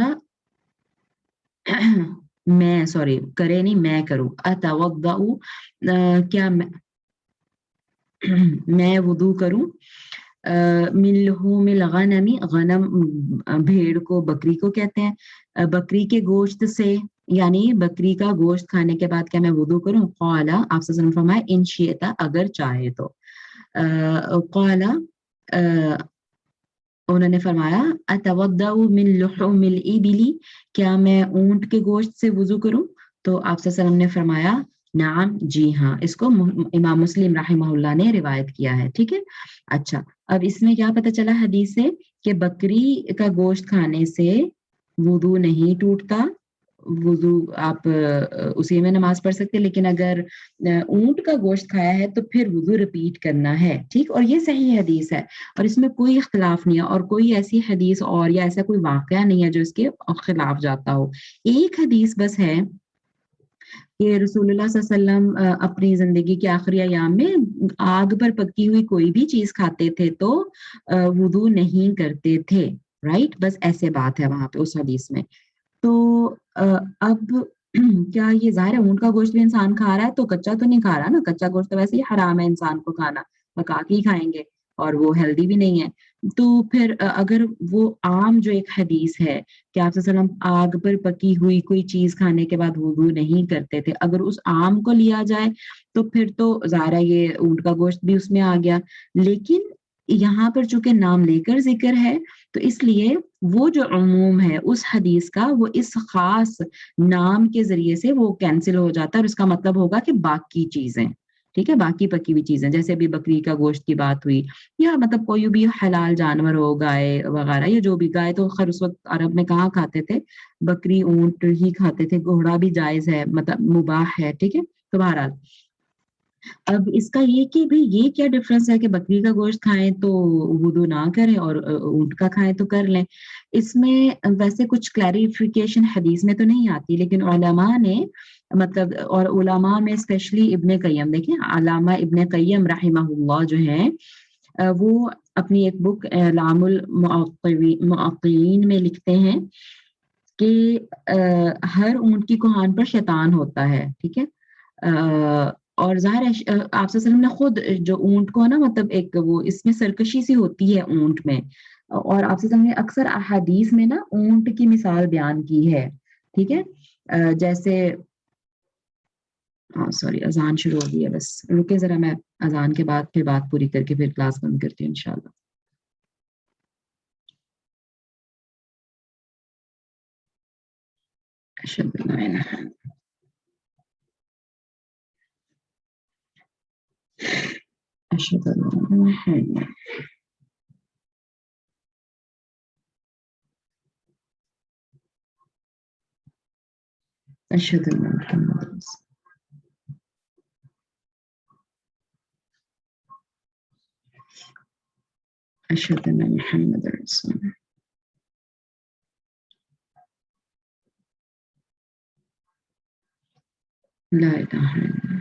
میں سوری کرے نہیں میں کروں، اتوضأ کیا میں وضو کروں، من لحوم الغنم، غنم بھیڑ کو، بکری کو کہتے ہیں، بکری کے گوشت سے، یعنی بکری کا گوشت کھانے کے بعد کیا میں وضو کروں. قال، آپ صلی اللہ علیہ وسلم فرمایا، ان شئت، اگر چاہے تو. قال، انہوں نے فرمایا، اتوضأ من لحوم الابل، کیا میں اونٹ کے گوشت سے وضو کروں. تو آپ صلی اللہ علیہ وسلم نے فرمایا، نعم، جی ہاں. اس کو امام مسلم رحمہ اللہ نے روایت کیا ہے. ٹھیک ہے، اچھا. اب اس میں کیا پتہ چلا حدیث سے کہ بکری کا گوشت کھانے سے وضو نہیں ٹوٹتا، وضو آپ اسی میں نماز پڑھ سکتے، لیکن اگر اونٹ کا گوشت کھایا ہے تو پھر وضو ریپیٹ کرنا ہے. ٹھیک، اور یہ صحیح حدیث ہے اور اس میں کوئی اختلاف نہیں ہے، اور کوئی ایسی حدیث اور یا ایسا کوئی واقعہ نہیں ہے جو اس کے خلاف جاتا ہو. ایک حدیث بس ہے کہ رسول اللہ صلی اللہ علیہ وسلم اپنی زندگی کے آخری ایام میں آگ پر پکی ہوئی کوئی بھی چیز کھاتے تھے تو وضو نہیں کرتے تھے، رائٹ. بس ایسے بات ہے وہاں پہ اس حدیث میں. تو اب کیا یہ ظاہر ہے اونٹ کا گوشت بھی انسان کھا رہا ہے تو کچا تو نہیں کھا رہا نا، کچا گوشت تو ویسے ہی حرام ہے انسان کو کھانا، پکا کے ہی کھائیں گے اور وہ ہیلدی بھی نہیں ہے. تو پھر اگر وہ عام جو ایک حدیث ہے کہ آپ صلی اللہ علیہ وسلم آگ پر پکی ہوئی کوئی چیز کھانے کے بعد وضو نہیں کرتے تھے، اگر اس عام کو لیا جائے تو پھر تو ظاہر ہے یہ اونٹ کا گوشت بھی اس میں آ گیا. لیکن یہاں پر چونکہ نام لے کر ذکر ہے تو اس لیے وہ جو عموم ہے اس حدیث کا وہ اس خاص نام کے ذریعے سے وہ کینسل ہو جاتا ہے اور اس کا مطلب ہوگا کہ باقی چیزیں، ٹھیک ہے، باقی پکی ہوئی چیزیں، جیسے ابھی بکری کا گوشت کی بات ہوئی یا مطلب کوئی بھی حلال جانور ہو، گائے وغیرہ یا جو بھی، گائے تو خیر اس وقت عرب میں کہاں کھاتے تھے، بکری اونٹ ہی کھاتے تھے، گھوڑا بھی جائز ہے، مطلب مباح ہے، ٹھیک ہے، تو بہرحال اب اس کا یہ کہ بھئی یہ کیا ڈفرنس ہے کہ بکری کا گوشت کھائیں تو وضو نہ کریں اور اونٹ کا کھائیں تو کر لیں۔ اس میں ویسے کچھ کلیریفیکیشن حدیث میں تو نہیں آتی، لیکن علماء نے مطلب، اور علماء میں اسپیشلی ابن قیم، دیکھیں علامہ ابن قیم رحمہ اللہ جو ہیں وہ اپنی ایک بک اعلام المعطلین میں لکھتے ہیں کہ ہر اونٹ کی کوہان پر شیطان ہوتا ہے، ٹھیک ہے، اور ظاہر ہے آپ صلی اللہ علیہ وسلم نے خود جو اونٹ کو ہے نا مطلب ایک وہ اس میں سرکشی سی ہوتی ہے اونٹ میں، اور آپ صلی اللہ علیہ وسلم نے اکثر احادیث میں نا اونٹ کی مثال بیان کی ہے، ٹھیک ہے، جیسے سوری اذان شروع ہو گئی ہے، بس رکے ذرا، میں اذان کے بعد پھر بات پوری کر کے پھر کلاس بند کرتی ہوں انشاءاللہ۔ اشهد ان لا اله اشهد ان لا اله الا الله اشهد ان محمد رسول اشهد ان محمد رسول الله لا اله الا الله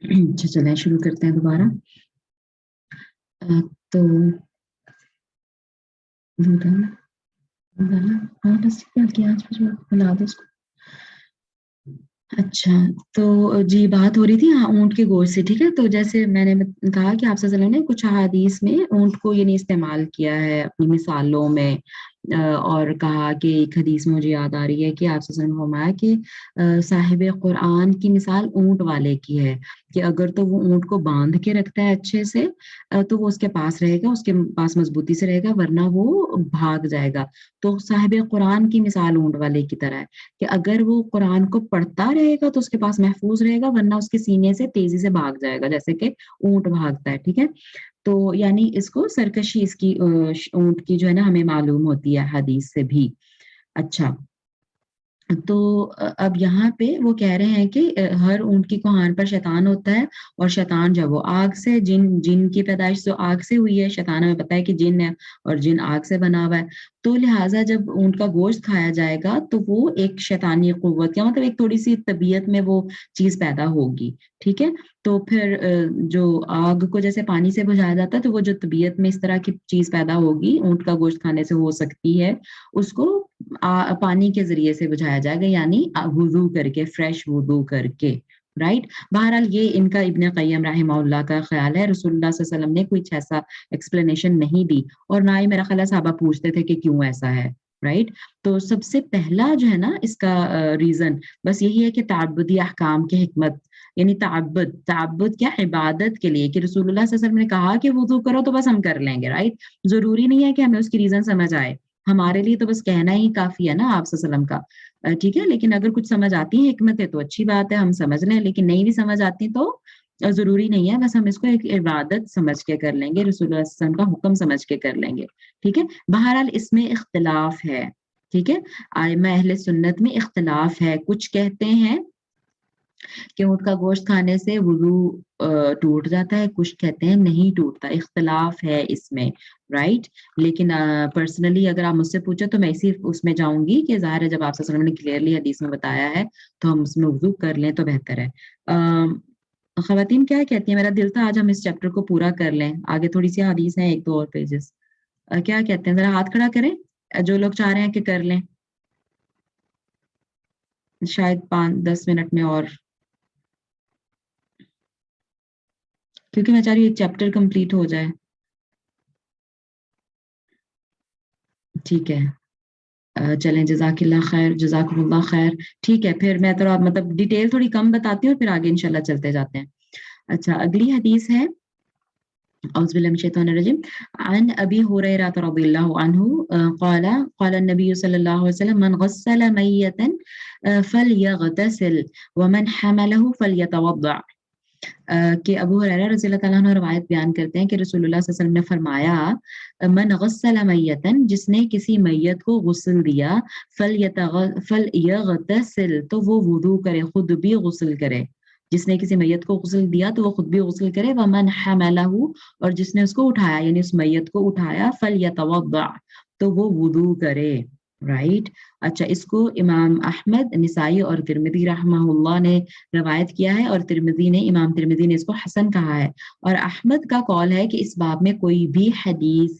اچھا چلیں شروع کرتے ہیں دوبارہ۔ تو اچھا تو جی بات ہو رہی تھی ہاں اونٹ کے گوشت سے، ٹھیک ہے، تو جیسے میں نے کہا کہ آپ صلی اللہ علیہ وسلم نے کچھ احادیث میں اونٹ کو یعنی استعمال کیا ہے اپنی مثالوں میں، اور کہا کہ ایک حدیث میں مجھے یاد آ رہی ہے کہ آپ صلی اللہ علیہ وسلم نے فرمایا کہ صاحب قرآن کی مثال اونٹ والے کی ہے، کہ اگر تو وہ اونٹ کو باندھ کے رکھتا ہے اچھے سے تو وہ اس کے پاس رہے گا، اس کے پاس مضبوطی سے رہے گا، ورنہ وہ بھاگ جائے گا۔ تو صاحب قرآن کی مثال اونٹ والے کی طرح ہے کہ اگر وہ قرآن کو پڑھتا رہے گا تو اس کے پاس محفوظ رہے گا، ورنہ اس کے سینے سے تیزی سے بھاگ جائے گا جیسے کہ اونٹ بھاگتا ہے، ٹھیک ہے، تو یعنی اس کو سرکشی اس کی اونٹ کی جو ہے نا ہمیں معلوم ہوتی ہے حدیث سے بھی۔ اچھا تو اب یہاں پہ وہ کہہ رہے ہیں کہ ہر اونٹ کی کوہان پر شیطان ہوتا ہے، اور شیطان جب وہ آگ سے، جن کی پیدائش تو آگ سے ہوئی ہے، شیطان ہمیں پتہ ہے کہ جن ہے اور جن آگ سے بنا ہوا ہے، تو لہٰذا جب اونٹ کا گوشت کھایا جائے گا تو وہ ایک شیطانی قوت یا مطلب ایک تھوڑی سی طبیعت میں وہ چیز پیدا ہوگی، ٹھیک ہے، تو پھر جو آگ کو جیسے پانی سے بجھایا جاتا ہے تو وہ جو طبیعت میں اس طرح کی چیز پیدا ہوگی اونٹ کا گوشت کھانے سے ہو سکتی ہے، اس کو پانی کے ذریعے سے بجھایا جائے گا، یعنی وضو کر کے، فریش وضو کر کے، رائٹ. بہرحال یہ ان کا ابن قیم رحمہ اللہ کا خیال ہے. رسول اللہ صلی اللہ علیہ وسلم نے کچھ ایسا ایکسپلینیشن نہیں دی اور نہ ہی میرا خیال ہے صحابہ پوچھتے تھے کہ کیوں ایسا ہے. رائٹ. تو سب سے پہلا جو ہے نا اس کا ریزن بس یہی ہے کہ تعبدی احکام کی حکمت، یعنی تعبد کیا عبادت کے لیے، کہ رسول اللہ صلی اللہ علیہ وسلم نے کہا کہ وضو کرو تو بس ہم کر لیں گے. رائٹ. ضروری نہیں ہے کہ ہمیں اس کی ریزن سمجھ آئے، ہمارے لیے تو بس کہنا ہی کافی ہے نا آپ صلی اللہ علیہ وسلم کا. ٹھیک ہے. لیکن اگر کچھ سمجھ آتی ہے حکمت ہے تو اچھی بات ہے، ہم سمجھ لیں. لیکن نہیں بھی سمجھ آتی تو ضروری نہیں ہے، بس ہم اس کو ایک عبادت سمجھ کے کر لیں گے، رسول اللہ صلی اللہ علیہ وسلم کا حکم سمجھ کے کر لیں گے. ٹھیک ہے. بہرحال اس میں اختلاف ہے. ٹھیک ہے. ائمہ اہل سنت میں اختلاف ہے. کچھ کہتے ہیں کہ اونٹ کا گوشت کھانے سے وضو ٹوٹ جاتا ہے، کچھ کہتے ہیں نہیں ٹوٹتا. اختلاف ہے اس میں. رائٹ. لیکن پرسنلی اگر آپ مجھ سے پوچھیں تو میں اسی اس میں جاؤں گی کہ ظاہر ہے جب آپ صلی اللہ علیہ وسلم نے کلیئرلی حدیث میں بتایا ہے تو ہم اس میں وضو کر لیں تو بہتر ہے. خواتین کیا کہتی ہیں؟ میرا دل تھا آج ہم اس چیپٹر کو پورا کر لیں، آگے تھوڑی سی حدیث ہیں، ایک دو اور پیجز. کیا کہتے ہیں؟ ذرا ہاتھ کھڑا کریں جو لوگ چاہ رہے ہیں کہ کر لیں. شاید 5-10 منٹ میں، اور کیونکہ میں چاہ رہی ہوں ایک چیپٹر کمپلیٹ ہو جائے. ٹھیک ہے. چلیں جزاک اللہ خیر، جزاکم اللہ خیر. ٹھیک ہے. پھر میں تھوڑا مطلب ڈیٹیل تھوڑی کم بتاتی ہوں، پھر آگے انشاءاللہ چلتے جاتے ہیں. اچھا اگلی حدیث ہے اعوذ باللہ من الشیطان الرجیم عن ابی ہریرہ رضی اللہ عنہ قال قال النبی صلی اللہ علیہ وسلم من غسل میتا فلیغتسل ومن حملہ فلیتوضع. کہ ابو ہریرہ رضی اللہ تعالیٰ عنہ روایت بیان کرتے ہیں کہ رسول اللہ صلی اللہ علیہ وسلم نے فرمایا من غسل میتا، جس نے کسی میت کو غسل دیا، فلیغتسل تو وہ وضو کرے، خود بھی غسل کرے. جس نے کسی میت کو غسل دیا تو وہ خود بھی غسل کرے. ومن حملہ، اور جس نے اس کو اٹھایا یعنی اس میت کو اٹھایا، فلیتوضع تو وہ وضو کرے. رائٹ. اچھا اس کو امام احمد، نسائی اور ترمذی رحمہ اللہ نے روایت کیا ہے، اور ترمذی نے، امام ترمذی نے اس کو حسن کہا ہے. اور احمد کا قول ہے کہ اس باب میں کوئی بھی حدیث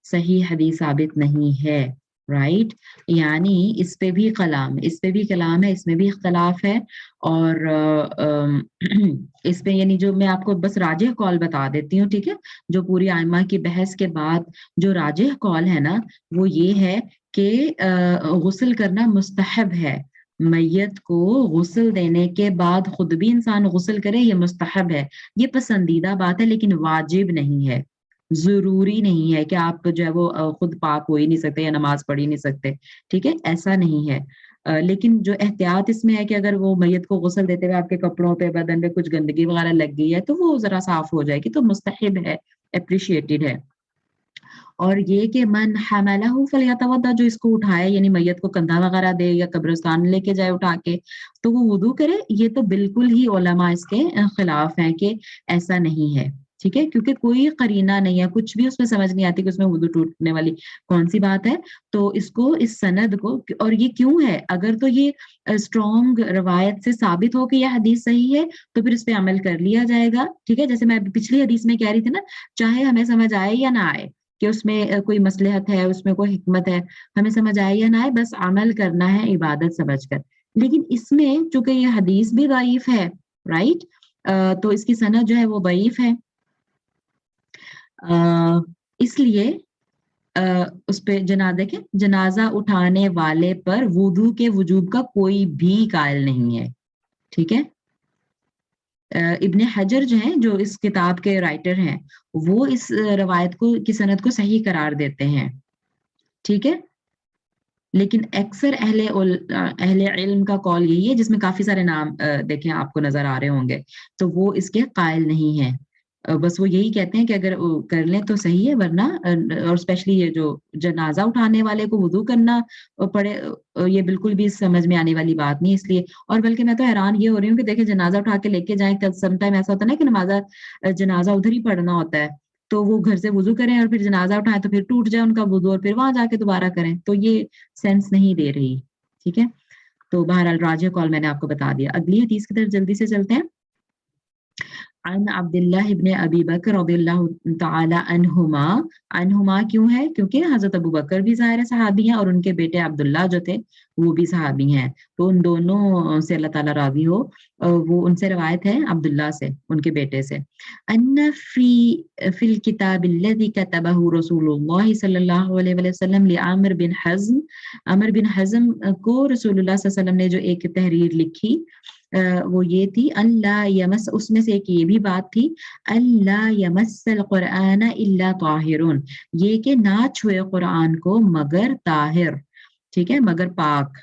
صحیح حدیث ثابت نہیں ہے. رائٹ. یعنی اس پہ بھی کلام ہے، اس میں بھی اختلاف ہے. اور اس پہ یعنی جو میں آپ کو بس راجح قول بتا دیتی ہوں. ٹھیک ہے. جو پوری ائمہ کی بحث کے بعد جو راجح قول ہے نا وہ یہ ہے کہ غسل کرنا مستحب ہے. میت کو غسل دینے کے بعد خود بھی انسان غسل کرے، یہ مستحب ہے، یہ پسندیدہ بات ہے، لیکن واجب نہیں ہے. ضروری نہیں ہے کہ آپ جو ہے وہ خود پاک ہو ہی نہیں سکتے یا نماز پڑھ ہی نہیں سکتے. ٹھیک ہے. ایسا نہیں ہے. لیکن جو احتیاط اس میں ہے کہ اگر وہ میت کو غسل دیتے ہوئے آپ کے کپڑوں پہ، بدن پہ کچھ گندگی وغیرہ لگ گئی ہے تو وہ ذرا صاف ہو جائے گی، تو مستحب ہے، اپریشیٹڈ ہے. اور یہ کہ من حملہ فلیتوضا، جو اس کو اٹھائے یعنی میت کو کندھا وغیرہ دے یا قبرستان لے کے جائے اٹھا کے تو وہ وضو کرے، یہ تو بالکل ہی علماء اس کے خلاف ہیں کہ ایسا نہیں ہے. ٹھیک ہے. کیونکہ کوئی قرینہ نہیں ہے، کچھ بھی اس میں سمجھ نہیں آتی کہ اس میں وضو ٹوٹنے والی کون سی بات ہے. تو اس کو، اس سند کو، اور یہ کیوں ہے، اگر تو یہ اسٹرانگ روایت سے ثابت ہو کہ یہ حدیث صحیح ہے تو پھر اس پہ عمل کر لیا جائے گا. ٹھیک ہے. جیسے میں پچھلی حدیث میں کہہ رہی تھی نا، چاہے ہمیں سمجھ آئے یا نہ آئے کہ اس میں کوئی مصلحت ہے، اس میں کوئی حکمت ہے، ہمیں سمجھ آئے یا نہ آئے، بس عمل کرنا ہے عبادت سمجھ کر. لیکن اس میں چونکہ یہ حدیث بھی ضعیف ہے، رائٹ، تو اس کی سند جو ہے وہ ضعیف ہے. اس لیے اس پہ دیکھیں جنازہ اٹھانے والے پر وضو کے وجوب کا کوئی بھی قائل نہیں ہے. ٹھیک ہے. ابن حجر جو ہیں، جو اس کتاب کے رائٹر ہیں، وہ اس روایت کو کی سند کو صحیح قرار دیتے ہیں. ٹھیک ہے. لیکن اکثر اہل علم کا قول یہی ہے، جس میں کافی سارے نام دیکھیں آپ کو نظر آ رہے ہوں گے، تو وہ اس کے قائل نہیں ہیں. بس وہ یہی کہتے ہیں کہ اگر کر لیں تو صحیح ہے، ورنہ اور اسپیشلی یہ جو جنازہ اٹھانے والے کو وضو کرنا پڑے، یہ بالکل بھی سمجھ میں آنے والی بات نہیں. اس لیے، اور بلکہ میں تو حیران یہ ہو رہی ہوں کہ دیکھیں جنازہ اٹھا کے لے کے جائیں، سم ٹائم ایسا ہوتا ہے نا کہ جنازہ ادھر ہی پڑھنا ہوتا ہے، تو وہ گھر سے وضو کریں اور پھر جنازہ اٹھائیں تو پھر ٹوٹ جائے ان کا وضو اور پھر وہاں جا کے دوبارہ کریں، تو یہ سینس نہیں دے رہی. ٹھیک ہے. تو بہرحال راجح قول میں نے آپ کو بتا دیا. اگلی حدیث کی طرف جلدی سے چلتے ہیں. عن عبداللہ ابن ابی بکر رضی اللہ تعالی عنہما کیوں ہے؟ کیونکہ حضرت ابو بکر بھی ظاہر صحابی ہیں اور ان کے بیٹے عبداللہ جو تھے وہ بھی صحابی ہیں، تو ان دونوں سے اللہ تعالیٰ راضی ہو، وہ ان سے روایت ہے عبداللہ سے، ان کے بیٹے سے، ان فی الکتاب الذی کتبہ رسول اللہ صلی اللہ علیہ وسلم لعامر بن حزم، عامر بن حزم کو رسول اللہ صلی اللہ علیہ وسلم نے جو ایک تحریر لکھی وہ یہ تھی، اللہ یمس، اس میں سے ایک یہ بھی بات تھی، اللہ یمس القرآن الا طاہرون، یہ کہ نہ چھوئے قرآن کو مگر طاہر، ٹھیک ہے، مگر پاک،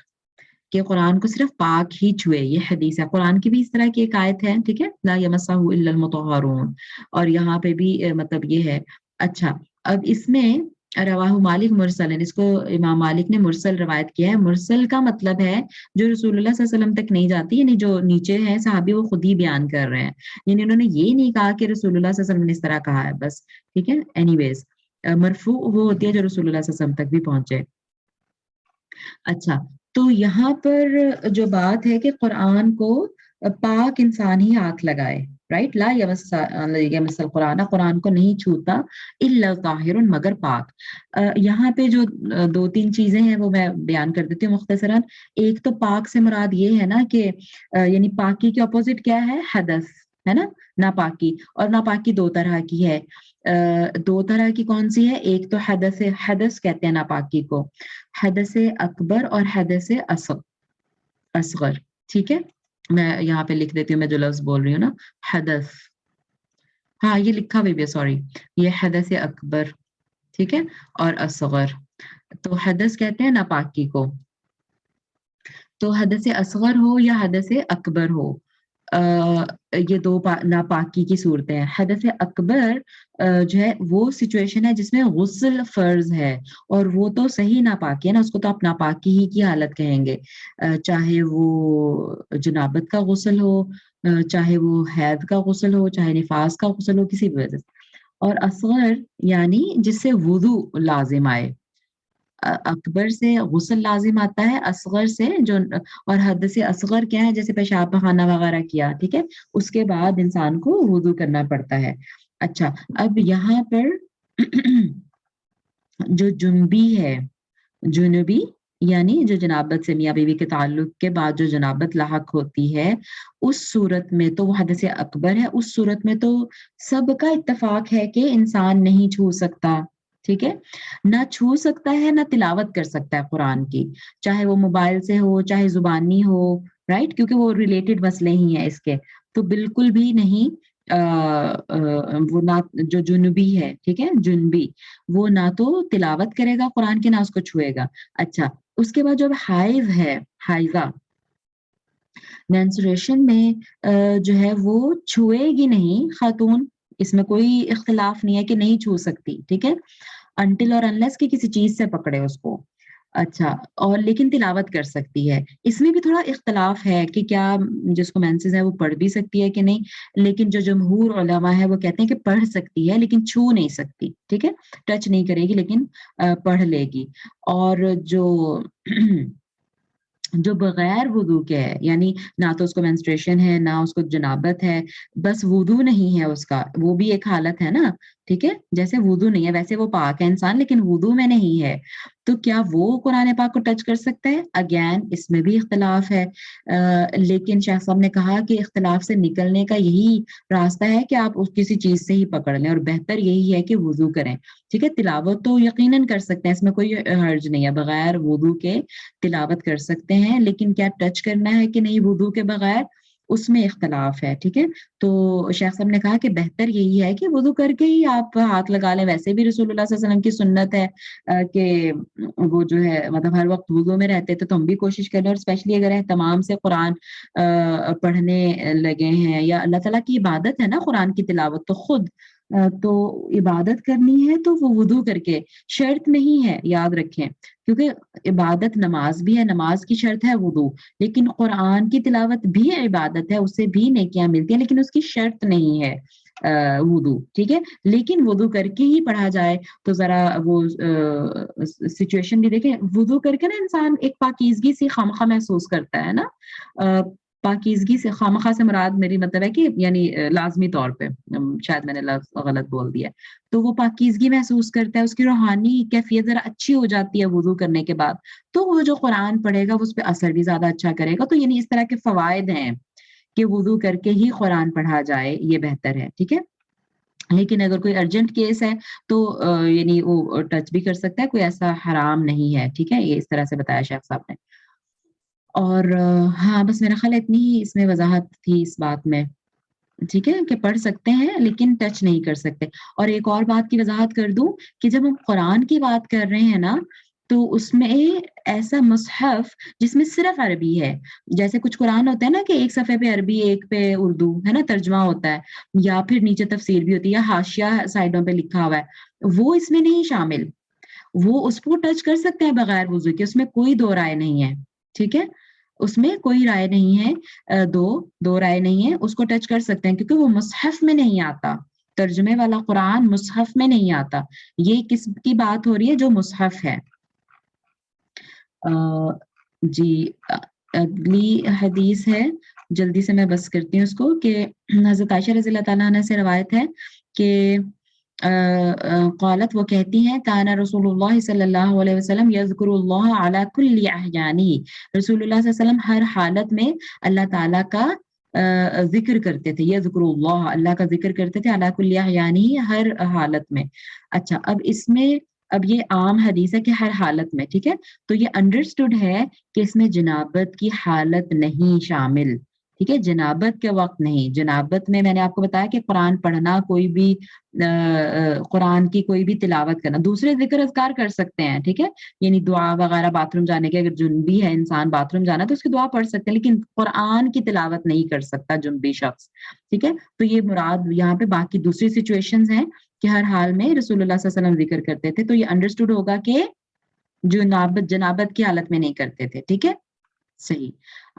کہ قرآن کو صرف پاک ہی چھوئے، یہ حدیث ہے، قرآن کی بھی اس طرح کی ایک آیت ہے، ٹھیک ہے، لا یمسہ الا المطہرون، اور یہاں پہ بھی مطلب یہ ہے۔ اچھا، اب اس میں رواہ مالک مرسل، اس کو امام مالک نے مرسل روایت کیا ہے، مرسل کا مطلب ہے جو رسول اللہ صلی اللہ علیہ وسلم تک نہیں جاتی، یعنی جو نیچے ہیں صحابی وہ خود ہی بیان کر رہے ہیں، یعنی انہوں نے یہ نہیں کہا کہ رسول اللہ صلی اللہ علیہ وسلم نے اس طرح کہا ہے بس، ٹھیک ہے، اینی ویز مرفوع وہ ہوتی ہے جو رسول اللہ صلی اللہ علیہ وسلم تک بھی پہنچے۔ اچھا، تو یہاں پر جو بات ہے کہ قرآن کو پاک انسان ہی ہاتھ لگائے، رائٹ، لا یمس القرآن، قرآن کو نہیں چھوتا الا طاہر، مگر پاک۔ یہاں پہ جو دو تین چیزیں ہیں وہ میں بیان کر دیتی ہوں مختصراً۔ ایک تو پاک سے مراد یہ ہے نا کہ یعنی پاکی کے اپوزٹ کیا ہے؟ حدث، ہے نا، ناپاکی، اور ناپاکی دو طرح کی ہے، دو طرح کی کون سی ہے؟ ایک تو حدث، حدث کہتے ہیں ناپاکی کو، حدث اکبر اور حدث اصغر، ٹھیک ہے، میں یہاں پہ لکھ دیتی ہوں، میں جو لفظ بول رہی ہوں نا، حدث، ہاں یہ لکھا ہوئی بھی، سوری، یہ حدث اکبر، ٹھیک ہے، اور اصغر، تو حدث کہتے ہیں ناپاکی کو، تو حدث اصغر ہو یا حدث اکبر ہو، یہ دو ناپاکی کی صورتیں ہیں۔ حدث اکبر جو ہے وہ سچویشن ہے جس میں غسل فرض ہے، اور وہ تو صحیح ناپاکی ہے نا، اس کو تو آپ ناپاکی ہی کی حالت کہیں گے، چاہے وہ جنابت کا غسل ہو، چاہے وہ حید کا غسل ہو، چاہے نفاس کا غسل ہو، کسی بھی وجہ سے۔ اور اصغر یعنی جس سے وضو لازم آئے، اکبر سے غسل لازم آتا ہے، اصغر سے جو، اور حدث اصغر کیا ہے؟ جیسے پیشاب پخانہ وغیرہ کیا، ٹھیک ہے، اس کے بعد انسان کو وضو کرنا پڑتا ہے۔ اچھا، اب یہاں پر جو جنبی ہے، جنوبی یعنی جو جنابت سے میاں بیوی کے تعلق کے بعد جو جنابت لاحق ہوتی ہے، اس صورت میں تو وہ حدث اکبر ہے، اس صورت میں تو سب کا اتفاق ہے کہ انسان نہیں چھو سکتا، ٹھیک ہے، نہ چھو سکتا ہے نہ تلاوت کر سکتا ہے قرآن کی، چاہے وہ موبائل سے ہو چاہے زبانی ہو، رائٹ، کیونکہ وہ ریلیٹڈ مسئلے ہی ہیں اس کے، تو بالکل بھی نہیں وہ نہ جو جنبی ہے، ٹھیک ہے، جنبی، وہ نہ تو تلاوت کرے گا قرآن کی نہ اس کو چھوئے گا۔ اچھا، اس کے بعد جب حائض ہے، حائضہ، مینسٹریشن میں جو ہے وہ چھوئے گی نہیں خاتون، اس میں کوئی اختلاف نہیں ہے کہ نہیں چھو سکتی، ٹھیک ہے، انٹل اور انلیس کی کسی چیز سے پکڑے اس کو۔ اچھا، اور لیکن تلاوت کر سکتی ہے، اس میں بھی تھوڑا اختلاف ہے کہ کیا جس کو مینسز ہے وہ پڑھ بھی سکتی ہے کہ نہیں، لیکن جو جمہور علماء ہے وہ کہتے ہیں کہ پڑھ سکتی ہے لیکن چھو نہیں سکتی، ٹھیک ہے، ٹچ نہیں کرے گی لیکن پڑھ لے گی۔ اور جو بغیر وضو کے ہے، یعنی نہ تو اس کو مینسٹریشن ہے نہ اس کو جنابت ہے، بس وضو نہیں ہے اس کا، وہ بھی ایک حالت ہے نا، ٹھیک ہے، جیسے وضو نہیں ہے ویسے وہ پاک ہے انسان لیکن وضو میں نہیں ہے، تو کیا وہ قرآن پاک کو ٹچ کر سکتا ہے؟ اگین اس میں بھی اختلاف ہے، لیکن شیخ صاحب نے کہا کہ اختلاف سے نکلنے کا یہی راستہ ہے کہ آپ اس کسی چیز سے ہی پکڑ لیں، اور بہتر یہی ہے کہ وضو کریں، ٹھیک ہے، تلاوت تو یقیناً کر سکتے ہیں، اس میں کوئی حرج نہیں ہے، بغیر وضو کے تلاوت کر سکتے ہیں، لیکن کیا ٹچ کرنا ہے کہ نہیں وضو کے بغیر، اس میں اختلاف ہے، ٹھیک ہے، تو شیخ صاحب نے کہا کہ بہتر یہی ہے کہ وضو کر کے ہی آپ ہاتھ لگا لیں، ویسے بھی رسول اللہ صلی اللہ علیہ وسلم کی سنت ہے کہ وہ جو ہے مطلب ہر وقت وضو میں رہتے تھے، تو ہم بھی کوشش کریں، اور اسپیشلی اگر اہتمام سے قرآن پڑھنے لگے ہیں، یا اللہ تعالیٰ کی عبادت ہے نا قرآن کی تلاوت، تو خود تو عبادت کرنی ہے تو وہ وضو کر کے، شرط نہیں ہے، یاد رکھیں، کیونکہ عبادت نماز بھی ہے، نماز کی شرط ہے وضو، لیکن قرآن کی تلاوت بھی عبادت ہے، اس سے بھی نیکیاں ملتی ہیں، لیکن اس کی شرط نہیں ہے وضو، ٹھیک ہے، لیکن وضو کر کے ہی پڑھا جائے تو ذرا وہ سچویشن بھی دیکھیں، وضو کر کے نا انسان ایک پاکیزگی سی خامخواہ محسوس کرتا ہے نا، پاکیزگی سے خامخواہ سے مراد میری مطلب ہے کہ یعنی لازمی طور پہ شاید میں نے لفظ غلط بول دیا ہے، تو وہ پاکیزگی محسوس کرتا ہے، اس کی روحانی کیفیت ذرا اچھی ہو جاتی ہے وضو کرنے کے بعد، تو وہ جو قرآن پڑھے گا وہ اس پہ اثر بھی زیادہ اچھا کرے گا، تو یعنی اس طرح کے فوائد ہیں کہ وضو کر کے ہی قرآن پڑھا جائے، یہ بہتر ہے، ٹھیک ہے؟ لیکن اگر کوئی ارجنٹ کیس ہے تو یعنی وہ ٹچ بھی کر سکتا ہے، کوئی ایسا حرام نہیں ہے، ٹھیک ہے؟ یہ اس طرح سے بتایا شیخ صاحب نے۔ اور ہاں، بس میرا خیال ہے اتنی ہی اس میں وضاحت تھی اس بات میں، ٹھیک ہے؟ کہ پڑھ سکتے ہیں لیکن ٹچ نہیں کر سکتے۔ اور ایک اور بات کی وضاحت کر دوں کہ جب ہم قرآن کی بات کر رہے ہیں نا، تو اس میں ایسا مصحف جس میں صرف عربی ہے، جیسے کچھ قرآن ہوتے ہیں نا کہ ایک صفحے پہ عربی، ایک پہ اردو، ہے نا، ترجمہ ہوتا ہے، یا پھر نیچے تفسیر بھی ہوتی ہے یا حاشیہ سائڈوں پہ لکھا ہوا ہے، وہ اس میں نہیں شامل۔ وہ اس کو ٹچ کر سکتے ہیں بغیر وضو کے، اس میں کوئی دو رائے نہیں ہے، ٹھیک ہے؟ اس میں کوئی رائے نہیں ہے، دو رائے نہیں ہے، اس کو ٹچ کر سکتے ہیں کیونکہ وہ مصحف میں نہیں آتا، ترجمے والا قرآن مصحف میں نہیں آتا۔ یہ کس کی بات ہو رہی ہے؟ جو مصحف ہے۔ جی، اگلی حدیث ہے، جلدی سے میں بس کرتی ہوں اس کو، کہ حضرت عائشہ رضی اللہ تعالیٰ عنہ سے روایت ہے کہ قالت، وہ کہتی ہیں، کان رسول اللہ صلی اللہ علیہ وسلم یذکر اللہ علی کل احیانہ، رسول اللہ صلی اللہ علیہ وسلم ہر حالت میں اللہ تعالیٰ کا ذکر کرتے تھے، یذکر اللہ، اللہ کا ذکر کرتے تھے، علی کل احیانہ، ہر حالت میں۔ اچھا، اب یہ عام حدیث ہے کہ ہر حالت میں، ٹھیک ہے؟ تو یہ انڈرسٹوڈ ہے کہ اس میں جنابت کی حالت نہیں شامل، ٹھیک ہے؟ جنابت کے وقت نہیں، جنابت میں نے آپ کو بتایا کہ قرآن پڑھنا، کوئی بھی قرآن کی کوئی بھی تلاوت کرنا، دوسرے ذکر اذکار کر سکتے ہیں، ٹھیک ہے؟ یعنی دعا وغیرہ، باتھ روم جانے کے، اگر جنبی ہے انسان، باتھ روم جانا تو اس کی دعا پڑھ سکتے ہیں، لیکن قرآن کی تلاوت نہیں کر سکتا جنبی شخص، ٹھیک ہے؟ تو یہ مراد یہاں پہ باقی دوسری سچویشنز ہیں کہ ہر حال میں رسول اللہ صلی اللہ علیہ وسلم ذکر کرتے تھے، تو یہ انڈرسٹوڈ ہوگا کہ جنابت کی حالت میں نہیں کرتے تھے، ٹھیک ہے؟ صحیح،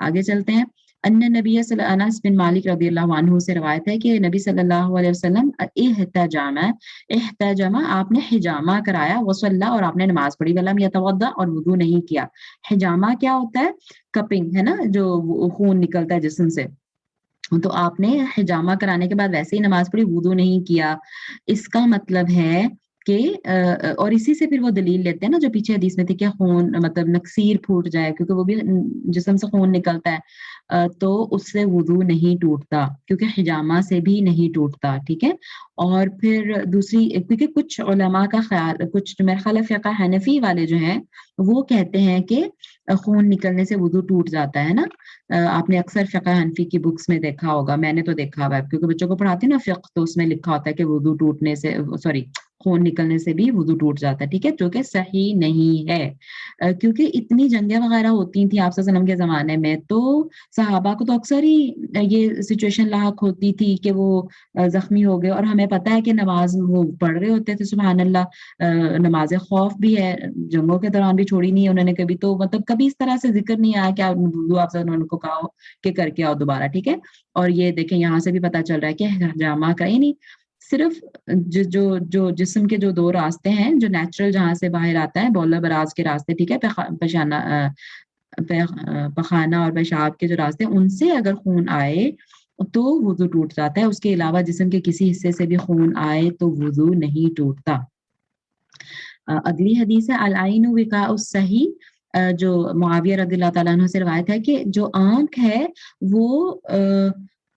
آگے چلتے ہیں۔ ان نبی صلی اللہ، انس بن مالک رضی اللہ عنہ سے روایت ہے کہ نبی صلی اللہ علیہ وسلم احتجم، آپ نے حجامہ کرایا، وصلی، اور آپ نے نماز پڑھی، ولم یتوضا، اور وضو نہیں کیا۔ حجامہ کیا ہوتا ہے؟ کپنگ، ہے نا، جو خون نکلتا ہے جسم سے، تو آپ نے حجامہ کرانے کے بعد ویسے ہی نماز پڑھی، وضو نہیں کیا، اس کا مطلب ہے کہ اور اسی سے پھر وہ دلیل لیتے ہیں نا جو پیچھے حدیث میں تھی کہ خون مطلب نکسیر پھوٹ جائے، کیونکہ وہ بھی جسم سے خون نکلتا ہے، تو اس سے وضو نہیں ٹوٹتا، کیونکہ حجامہ سے بھی نہیں ٹوٹتا، ٹھیک ہے؟ اور پھر دوسری، کیونکہ کچھ علماء کا خیال، کچھ میرے خیال فقہ حنفی والے جو ہیں وہ کہتے ہیں کہ خون نکلنے سے وضو ٹوٹ جاتا ہے نا۔ آپ نے اکثر فقہ حنفی کی بکس میں دیکھا ہوگا، میں نے تو دیکھا ہوا ہے کیونکہ بچوں کو پڑھاتی نا فقہ، تو اس میں لکھا ہوتا ہے کہ وضو ٹوٹنے سے، سوری، خون نکلنے سے بھی وضو ٹوٹ جاتا ہے، ٹھیک ہے؟ جو کہ صحیح نہیں ہے، کیونکہ اتنی جنگیں وغیرہ ہوتی تھیں آپ صلی اللہ علیہ وسلم کے زمانے میں، تو صحابہ کو تو اکثر ہی یہ سچویشن لاحق ہوتی تھی کہ وہ زخمی ہو گئے، اور ہمیں پتہ ہے کہ نماز وہ پڑھ رہے ہوتے تھے، سبحان اللہ، نماز خوف بھی ہے، جنگوں کے دوران بھی چھوڑی نہیں ہے انہوں نے کبھی، تو مطلب کبھی اس طرح سے ذکر نہیں آیا کہ آپ سے انہوں نے کو کہا ہو کہ کر کے آؤ دوبارہ، ٹھیک ہے؟ اور یہ دیکھیں یہاں سے بھی پتہ چل رہا ہے کہ حجامہ کا ہی نہیں، صرف جو جسم کے جو دو راستے ہیں، جو نیچرل جہاں سے باہر آتا ہے، بولا براز کے راستے، ٹھیک ہے، پخانہ اور پیشاب کے جو راستے ہیں، ان سے اگر خون آئے تو وضو ٹوٹ جاتا ہے، اس کے علاوہ جسم کے کسی حصے سے بھی خون آئے تو وضو نہیں ٹوٹتا۔ اگلی حدیث ہے، العین وقاء الصحیح، جو معاویہ رضی اللہ تعالیٰ عنہ سے روایت ہے کہ جو آنکھ ہے وہ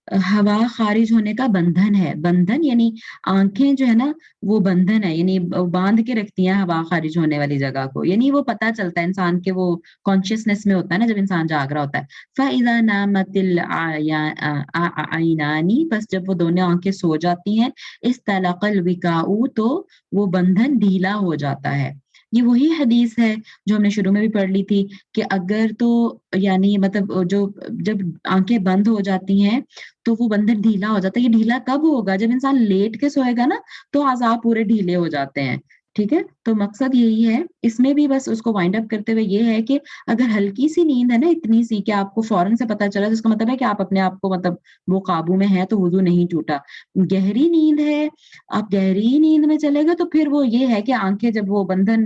ہوا خارج ہونے کا بندھن ہے، بندھن یعنی آنکھیں جو ہے نا وہ بندھن ہے، یعنی باندھ کے رکھتی ہیں ہوا خارج ہونے والی جگہ کو، یعنی وہ پتہ چلتا ہے انسان کے، وہ کانشیسنیس میں ہوتا ہے نا جب انسان جاگ رہا ہوتا ہے۔ فَإِذَا نَامَتِ الْعَيْنَانِ، بس جب وہ دونوں آنکھیں سو جاتی ہیں، اِسْتَلَقَ الْوِقَاءُ، تو وہ بندھن ڈھیلا ہو جاتا ہے۔ یہ وہی حدیث ہے جو ہم نے شروع میں بھی پڑھ لی تھی کہ اگر تو یعنی مطلب جب آنکھیں بند ہو جاتی ہیں تو وہ بندھن ڈھیلا ہو جاتا ہے۔ یہ ڈھیلا کب ہوگا؟ جب انسان لیٹ کے سوئے گا نا تو اعضاء پورے ڈھیلے ہو جاتے ہیں، ٹھیک ہے؟ تو مقصد یہی ہے اس میں بھی، بس اس کو وائنڈ اپ کرتے ہوئے یہ ہے کہ اگر ہلکی سی نیند ہے نا، اتنی سی کہ آپ کو فوراً سے پتہ چلا، جس کا مطلب ہے کہ آپ اپنے آپ کو مطلب وہ قابو میں ہے، تو وضو نہیں ٹوٹا۔ گہری نیند ہے، آپ گہری نیند میں چلے گئے تو پھر وہ یہ ہے کہ آنکھیں جب وہ بندھن